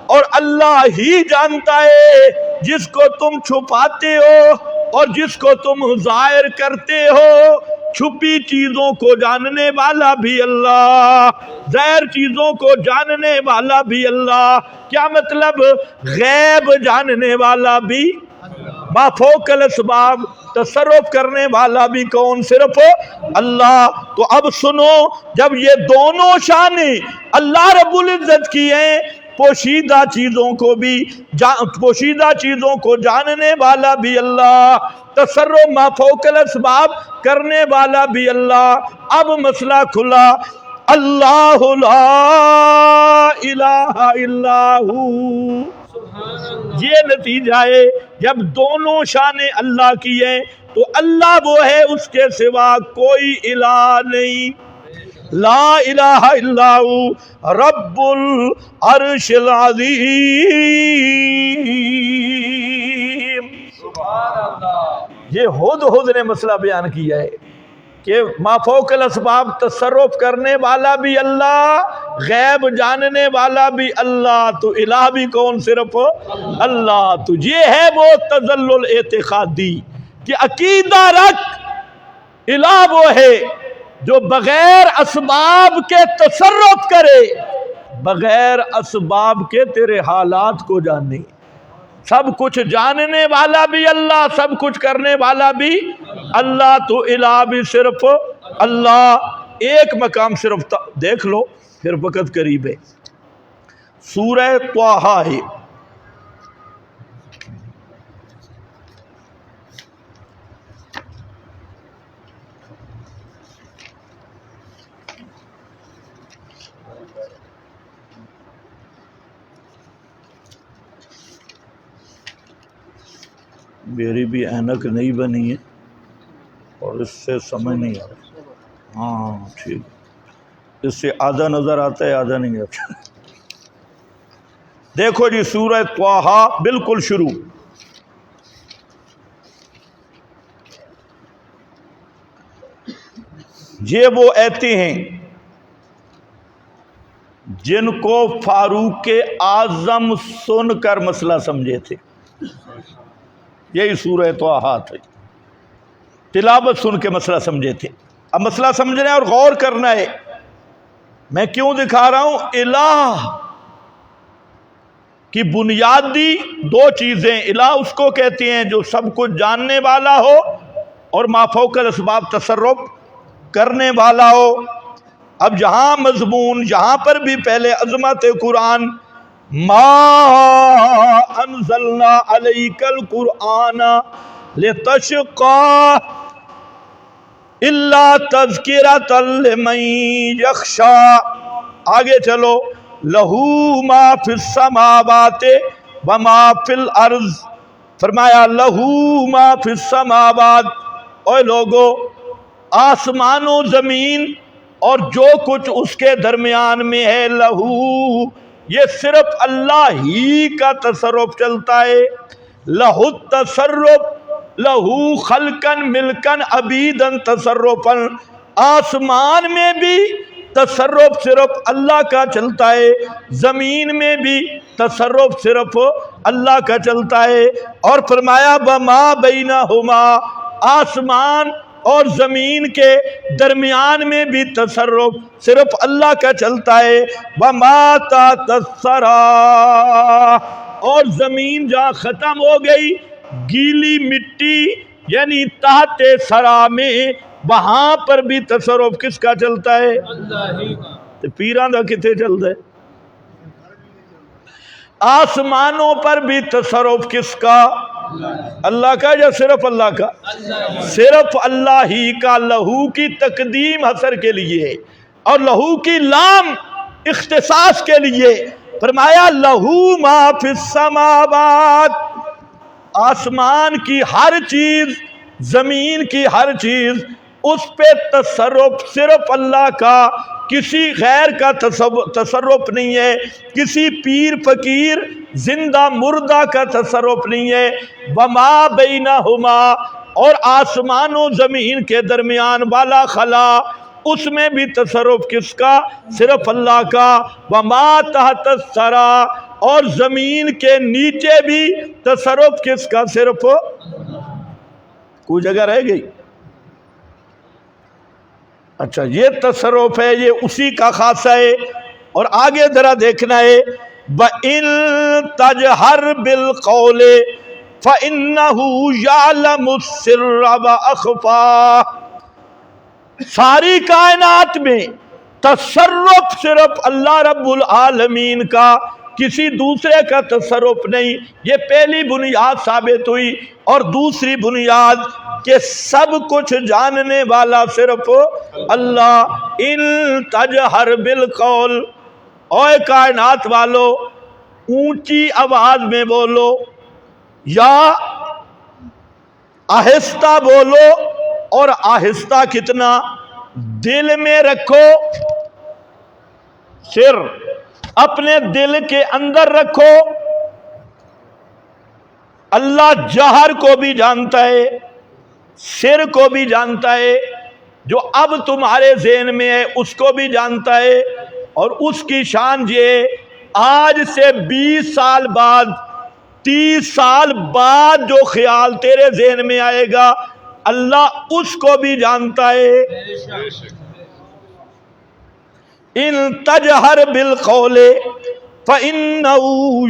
اور اللہ ہی جانتا ہے جس کو تم چھپاتے ہو اور جس کو تم ظاہر کرتے ہو۔ چھپی چیزوں کو جاننے والا بھی اللہ، ظاہر چیزوں کو جاننے والا بھی اللہ۔ کیا مطلب؟ غیب جاننے والا بھی، ما فوق الاسباب تصرف کرنے والا بھی کون؟ صرف اللہ۔ تو اب سنو، جب یہ دونوں شانیں اللہ رب العزت کی ہیں پوشیدہ چیزوں کو بھی پوشیدہ چیزوں کو جاننے والا بھی اللہ، تصرف ما فوق الاسباب کرنے والا بھی اللہ۔ اب مسئلہ کھلا، اللہ لا الہ الا ہو، یہ نتیجہ ہے جب دونوں شانیں اللہ کی ہیں تو اللہ وہ ہے، اس کے سوا کوئی الہ نہیں۔ لا الہ الا ہو رب العرش العظیم۔ یہ ہدہد نے مسئلہ بیان کیا ہے کہ ما فوق الاسباب تصرف کرنے والا بھی اللہ، غیب جاننے والا بھی اللہ، تو الہ بھی کون؟ صرف اللہ۔ تو یہ ہے وہ تذلل اعتقادی کہ عقیدہ رکھ الہ وہ ہے جو بغیر اسباب کے تصرف کرے، بغیر اسباب کے تیرے حالات کو جانے، سب کچھ جاننے والا بھی اللہ، سب کچھ کرنے والا بھی اللہ، تو الہ بھی صرف اللہ۔ ایک مقام صرف دیکھ لو پھر وقت قریب ہے، سورہ طٰہٰ ہے، میری بھی اینک نہیں بنی ہے اور اس سے سمجھ نہیں آ رہا۔ ہاں ٹھیک، اس سے آدھا نظر آتا ہے آدھا نہیں آتا۔ دیکھو جی سورہ طٰہٰ بالکل شروع، یہ وہ ایتے ہیں جن کو فاروق اعظم سن کر مسئلہ سمجھے تھے، یہی سورہ طٰہٰ تھی، تلاوت سن کے مسئلہ سمجھے تھے۔ اب مسئلہ سمجھنا ہے اور غور کرنا ہے۔ میں کیوں دکھا رہا ہوں؟ الہ کی بنیادی دو چیزیں، الہ اس کو کہتے ہیں جو سب کچھ جاننے والا ہو اور ما فوق الاسباب تصرف کرنے والا ہو۔ اب جہاں مضمون، یہاں پر بھی پہلے عظمت قرآن، ما انزلنا علیک القرآن لتشقى الا تذکرۃ لمن یخشی۔ آگے چلو، لہو ما فی السماوات وما فی الارض، فرمایا لہو ما فی السماوات، اے لوگو آسمان و زمین اور جو کچھ اس کے درمیان میں ہے، لہو یہ صرف اللہ ہی کا تصرف چلتا ہے۔ لہو التصرف، لہو خلقن ملکن عبیدن تصرفن، آسمان میں بھی تصرف صرف اللہ کا چلتا ہے، زمین میں بھی تصرف صرف اللہ کا چلتا ہے۔ اور فرمایا وما بینہما، آسمان اور زمین کے درمیان میں بھی تصرف صرف اللہ کا چلتا ہے۔ وما تحت الثری، اور زمین جہاں ختم ہو گئی گیلی مٹی یعنی تحت ثری میں، وہاں پر بھی تصرف کس کا چلتا ہے؟ اللہ۔ پیران دا کتے چلتا ہے؟ آسمانوں پر بھی تصرف کس کا؟ اللہ کا یا صرف اللہ کا؟ صرف اللہ ہی کا۔ لہو کی تقدیم حصر کے لیے اور لہو کی لام اختصاص کے لیے، فرمایا لہو ما فی السماوات، آسمان کی ہر چیز، زمین کی ہر چیز، اس پہ تصرف صرف اللہ کا، کسی غیر کا تصرف نہیں ہے، کسی پیر فقیر زندہ مردہ کا تصرف نہیں ہے۔ وما بینہما، اور آسمان و زمین کے درمیان والا خلا، اس میں بھی تصرف کس کا؟ صرف اللہ کا۔ وما تحت الثری، اور زمین کے نیچے بھی تصرف کس کا؟ صرف کوئی جگہ رہ گئی؟ اچھا یہ تصرف ہے، یہ اسی کا خاصہ ہے۔ اور آگے ذرا دیکھنا ہے، وَإِن تَجْهَرْ بِالْقَوْلِ فَإِنَّهُ يَعْلَمُ السِّرَّ وَأَخْفَى، ساری کائنات میں تصرف صرف اللہ رب العالمین کا، کسی دوسرے کا تصرف نہیں. یہ پہلی بنیاد ثابت ہوئی. اور دوسری بنیاد کہ سب کچھ جاننے والا صرف اللہ. ان تجہر بالقول، اوے کائنات والو اونچی آواز میں بولو یا آہستہ بولو، اور آہستہ کتنا، دل میں رکھو، سر اپنے دل کے اندر رکھو. اللہ جہر کو بھی جانتا ہے، سر کو بھی جانتا ہے، جو اب تمہارے ذہن میں ہے اس کو بھی جانتا ہے. اور اس کی شان یہ، آج سے 20 سال بعد 30 سال بعد جو خیال تیرے ذہن میں آئے گا اللہ اس کو بھی جانتا ہے. ان تجہر بالقول فإنه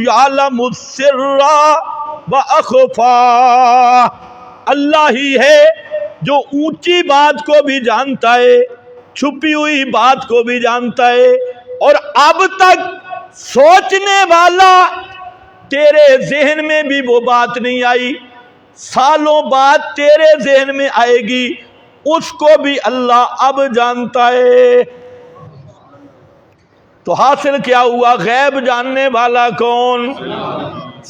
يعلم السر وأخفى. اللہ ہی ہے جو اونچی بات کو بھی جانتا ہے، چھپی ہوئی بات کو بھی جانتا ہے. اور اب تک سوچنے والا تیرے ذہن میں بھی وہ بات نہیں آئی، سالوں بعد تیرے ذہن میں آئے گی، اس کو بھی اللہ اب جانتا ہے. تو حاصل کیا ہوا؟ غیب جاننے والا کون؟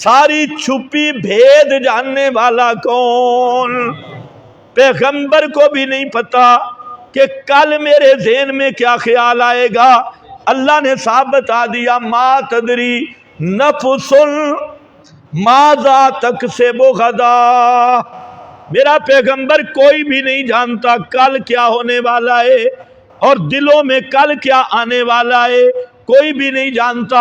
ساری چھپی بھید جاننے والا کون؟ پیغمبر کو بھی نہیں پتا کہ کل میرے ذہن میں کیا خیال آئے گا. اللہ نے صاحب بتا دیا ما تدری نفس ماذا تکسب غدا. میرا پیغمبر کوئی بھی نہیں جانتا کل کیا ہونے والا ہے، اور دلوں میں کل کیا آنے والا ہے کوئی بھی نہیں جانتا.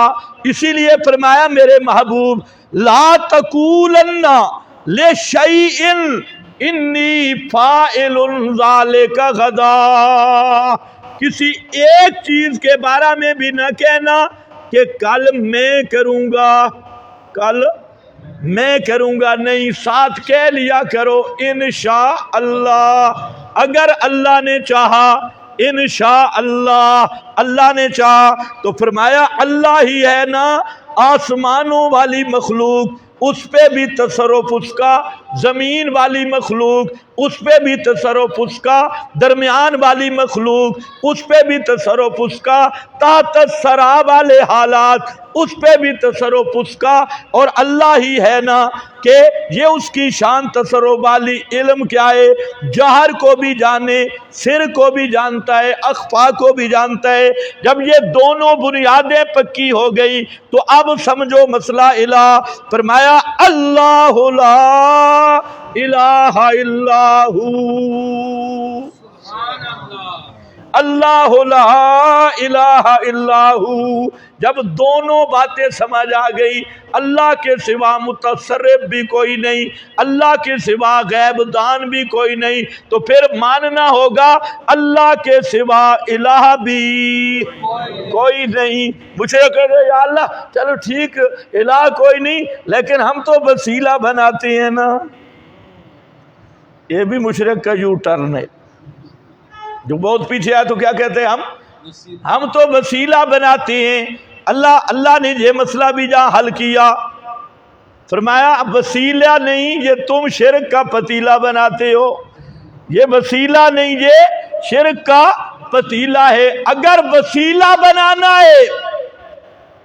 اسی لیے فرمایا میرے محبوب لا تقولن لشیء انی فاعل ذلک غدا. کسی ایک چیز کے بارے میں بھی نہ کہنا کہ کل میں کروں گا، کل میں کروں گا. نہیں، ساتھ کہہ لیا کرو انشاءاللہ. اگر اللہ نے چاہا، انشاءاللہ اللہ نے چاہا. تو فرمایا اللہ ہی ہے نا آسمانوں والی مخلوق، اس پہ بھی تصرف اس کا، زمین والی مخلوق اس پہ بھی تصرف اس کا، درمیان والی مخلوق اس پہ بھی تصرف اس کا، تحت الثری والے حالات اس پہ بھی تصرف اس کا. اور اللہ ہی ہے نا کہ یہ اس کی شان تصرف والی. علم کیا ہے؟ جہر کو بھی جانے، سر کو بھی جانتا ہے، اخفا کو بھی جانتا ہے. جب یہ دونوں بنیادیں پکی ہو گئی تو اب سمجھو مسئلہ الہ. فرمایا اللہ لا الہ الا ہو، اللہ لا الہ الا ہو. جب دونوں باتیں سمجھ آ گئی، اللہ کے سوا متصرف بھی کوئی نہیں، اللہ کے سوا غیب دان بھی کوئی نہیں، تو پھر ماننا ہوگا اللہ کے سوا الہ بھی کوئی نہیں. مجھے کہتے یا اللہ چلو ٹھیک الہ کوئی نہیں، لیکن ہم تو وسیلہ بناتے ہیں نا. یہ بھی مشرک کا یو ٹرن ہے. جو بہت پیچھے آئے تو کیا کہتے ہیں ہم تو وسیلہ بناتے ہیں. اللہ نے یہ مسئلہ بھی جہاں حل کیا، فرمایا وسیلہ نہیں، یہ تم شرک کا پتیلا بناتے ہو. یہ وسیلہ نہیں، یہ شرک کا پتیلا ہے. اگر وسیلہ بنانا ہے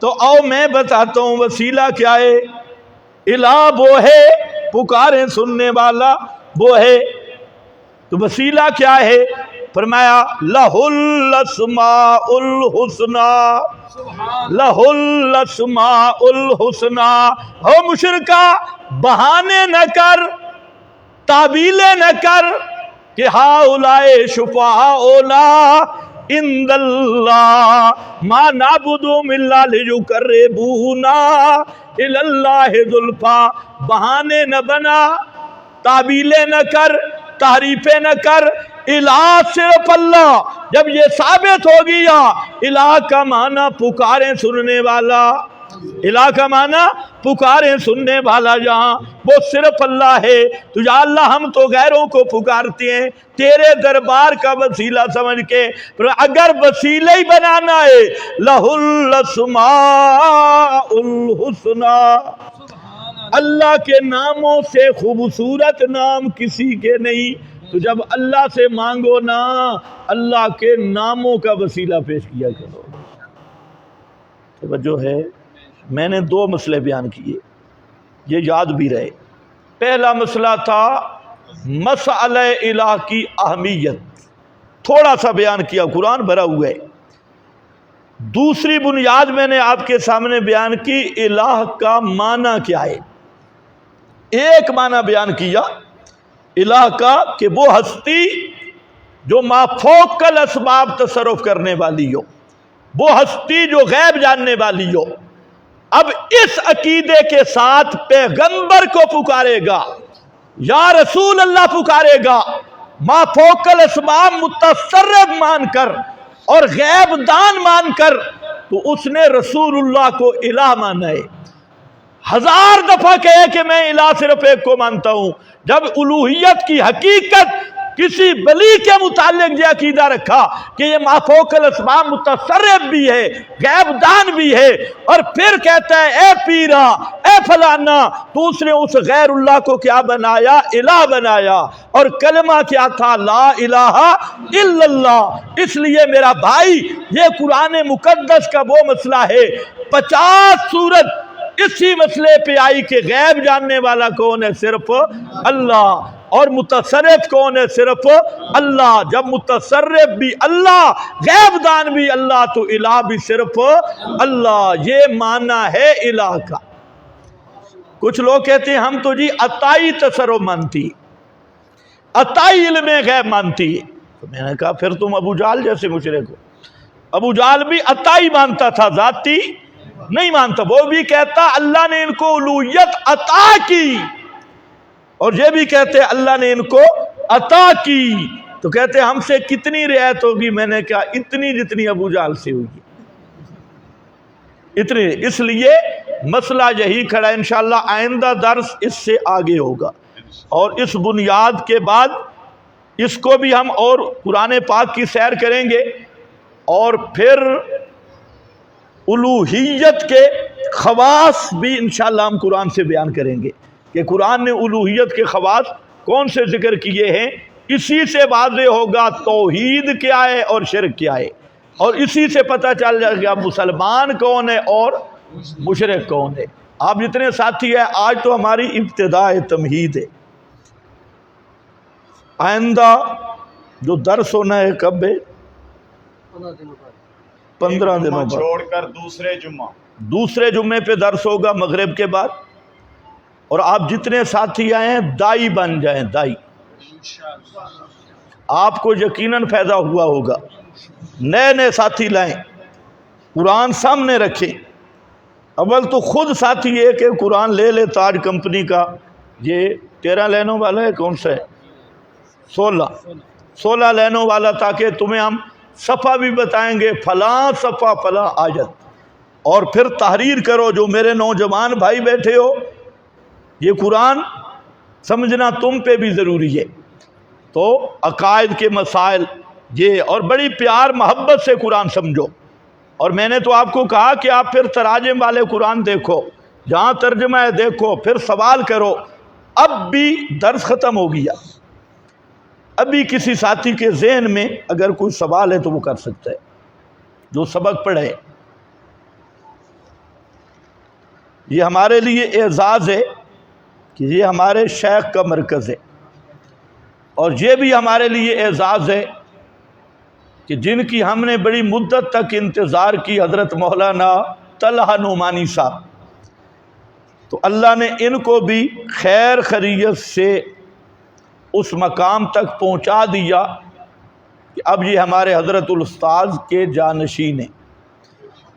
تو آؤ میں بتاتا ہوں وسیلہ کیا ہے. الہ وہ ہے پکاریں سننے والا وہ ہے. تو وسیلہ کیا ہے؟ فرمایا لہ الاسماء الحسنی، لہ الاسماء الحسنی. ہو مشرکا بہانے نہ کر، تعویلیں نہ کر کہ ہؤلاء شفعاؤنا عند اللہ ما نعبدهم الا لیقربونا الی اللہ زلفی. بہانے نہ بنا، تعویلیں نہ کر، تعریفیں نہ کر. الہ صرف اللہ. جب یہ ثابت ہو گیا الہ کا معنی پکاریں سننے والا، الہ کا معنی پکاریں سننے والا جہاں وہ صرف اللہ ہے۔ تو یا اللہ ہم تو غیروں کو پکارتے ہیں تیرے دربار کا وسیلہ سمجھ کے، پر اگر وسیلہ ہی بنانا ہے لَهُ الْأَسْمَاءُ الْحُسْنَى، اللہ کے ناموں سے خوبصورت نام کسی کے نہیں، تو جب اللہ سے مانگو نا اللہ کے ناموں کا وسیلہ پیش کیا کرو۔ توجہ ہے، میں نے 2 مسئلے بیان کیے، یہ یاد بھی رہے۔ پہلا مسئلہ تھا مسئلہ الہ کی اہمیت، تھوڑا سا بیان کیا، قرآن بھرا ہوا ہے۔ دوسری بنیاد میں نے آپ کے سامنے بیان کی الہ کا معنی کیا ہے۔ ایک معنی بیان کیا الہ کا کہ وہ ہستی جو ما فوق الاسباب تصرف کرنے والی ہو، وہ ہستی جو غیب جاننے والی ہو۔ اب اس عقیدے کے ساتھ پیغمبر کو پکارے گا، یا رسول اللہ پکارے گا، ما فوق الاسباب متصرف مان کر اور غیب دان مان کر، تو اس نے رسول اللہ کو الہ مانا ہے۔ 1000 دفعہ کہے کہ میں الہ صرف ایک کو مانتا ہوں، جب الوہیت کی حقیقت کسی ولی کے متعلق یہ عقیدہ رکھا کہ یہ ما فوق الاسباب متصرف بھی ہے، غیب دان بھی ہے، اور پھر کہتا ہے اے پیرا اے فلانا، تو اس نے اس غیر اللہ کو کیا بنایا؟ الہ بنایا، اور کلمہ کیا تھا؟ لا الہ الا اللہ۔ اس لیے میرا بھائی یہ قرآن مقدس کا وہ مسئلہ ہے، 50 سورت اسی مسئلے پہ آئی کہ غیب جاننے والا کون ہے؟ صرف اللہ، اور متصرف کون ہے؟ صرف اللہ۔ جب متصرف بھی اللہ، غیب دان بھی اللہ، تو الہ بھی صرف اللہ۔ یہ معنی ہے الہ کا۔ کچھ لوگ کہتے ہیں ہم تو جی عطائی تصرف مانتی، عطائی علم غیب مانتی ہے۔ تو میں نے کہا پھر تم ابو جہل جیسے مشرک ہو۔ ابو جہل بھی عطائی مانتا تھا، ذاتی نہیں مانتا۔ وہ بھی کہتا اللہ نے ان کو الوہیت عطا کی، اور یہ بھی کہتے اللہ نے ان کو عطا کی۔ تو کہتے ہم سے کتنی رعایت ہوگی؟ میں نے کہا اتنی جتنی ابو جہل سے ہوگی، اتنی۔ اس لیے مسئلہ یہی کھڑا ہے، انشاءاللہ آئندہ درس اس سے آگے ہوگا، اور اس بنیاد کے بعد اس کو بھی ہم اور قرآن پاک کی سیر کریں گے، اور پھر الوہیت کے خواص بھی انشاءاللہ ہم قرآن سے بیان کریں گے کہ قرآن نے الوہیت کے خواص کون سے ذکر کیے ہیں۔ اسی سے واضح ہوگا توحید کیا ہے اور شرک کیا ہے، اور اسی سے پتہ چل جائے گا مسلمان کون ہے اور مشرک کون ہے۔ آپ جتنے ساتھی ہیں، آج تو ہماری ابتداء تمہید ہے، آئندہ جو درس ہونا ہے کب ہے؟ 15 دنوں بعد چھوڑ کر دوسرے جمعے پہ درس ہوگا مغرب کے بعد، اور آپ جتنے ساتھی آئے ہیں دائی بن جائیں، دائی۔ آپ کو یقیناً فائدہ ہوا ہوگا۔ نئے نئے ساتھی لائیں، قرآن سامنے رکھیں۔ اول تو خود ساتھی ایک ایک قرآن لے لے، تاج کمپنی کا یہ 13 لینوں والا ہے، کون سا ہے؟ 16 لینوں والا، تاکہ تمہیں ہم صفحہ بھی بتائیں گے، فلاں صفحہ فلاں آیت، اور پھر تحریر کرو۔ جو میرے نوجوان بھائی بیٹھے ہو، یہ قرآن سمجھنا تم پہ بھی ضروری ہے۔ تو عقائد کے مسائل یہ، اور بڑی پیار محبت سے قرآن سمجھو۔ اور میں نے تو آپ کو کہا کہ آپ پھر تراجم والے قرآن دیکھو، جہاں ترجمہ ہے دیکھو، پھر سوال کرو۔ اب بھی درس ختم ہو گیا، ابھی کسی ساتھی کے ذہن میں اگر کوئی سوال ہے تو وہ کر سکتا ہے، جو سبق پڑھے۔ یہ ہمارے لیے اعزاز ہے کہ یہ ہمارے شیخ کا مرکز ہے، اور یہ بھی ہمارے لیے اعزاز ہے کہ جن کی ہم نے بڑی مدت تک انتظار کی، حضرت مولانا طلحہ نعمانی صاحب، تو اللہ نے ان کو بھی خیر خیریت سے اس مقام تک پہنچا دیا کہ اب یہ ہمارے حضرت الاستاذ کے جانشین ہیں۔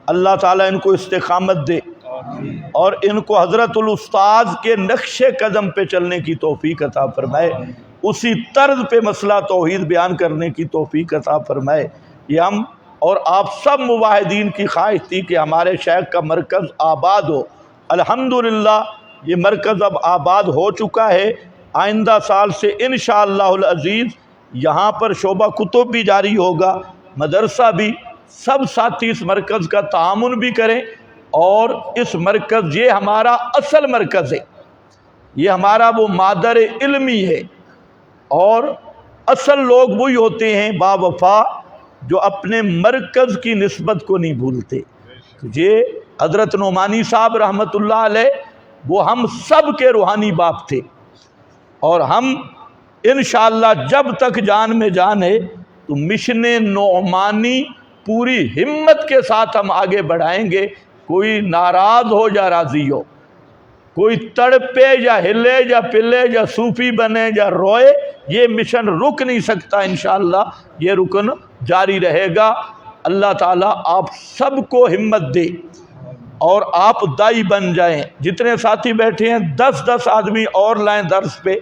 اللہ تعالیٰ ان کو استقامت دے، اور ان کو حضرت الاستاذ کے نقش قدم پہ چلنے کی توفیق عطا فرمائے، اسی طرز پہ مسئلہ توحید بیان کرنے کی توفیق عطا فرمائے۔ یہ ہم اور آپ سب مواحدین کی خواہش تھی کہ ہمارے شیخ کا مرکز آباد ہو، الحمدللہ یہ مرکز اب آباد ہو چکا ہے۔ آئندہ سال سے انشاءاللہ العزیز یہاں پر شعبہ کتب بھی جاری ہوگا، مدرسہ بھی، سب ساتھی اس مرکز کا تعاون بھی کریں، اور اس مرکز، یہ ہمارا اصل مرکز ہے، یہ ہمارا وہ مادر علمی ہے، اور اصل لوگ وہی ہوتے ہیں با وفا جو اپنے مرکز کی نسبت کو نہیں بھولتے۔ یہ حضرت نعمانی صاحب رحمۃ اللہ علیہ وہ ہم سب کے روحانی باپ تھے، اور ہم انشاءاللہ جب تک جان میں جان ہے تو مشن نعمانی پوری ہمت کے ساتھ ہم آگے بڑھائیں گے۔ کوئی ناراض ہو یا راضی ہو، کوئی تڑپے یا ہلے یا پلے یا صوفی بنے یا روئے، یہ مشن رک نہیں سکتا، انشاءاللہ یہ رکن جاری رہے گا۔ اللہ تعالیٰ آپ سب کو ہمت دے اور آپ دائی بن جائیں۔ جتنے ساتھی بیٹھے ہیں 10 آدمی اور لائیں درس پہ،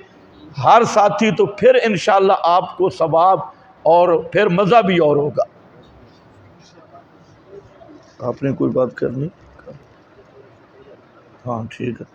ہر ساتھی، تو پھر انشاءاللہ آپ کو ثواب اور پھر مزہ بھی اور ہوگا۔ آپ نے کوئی بات کرنی؟ ہاں ٹھیک ہے۔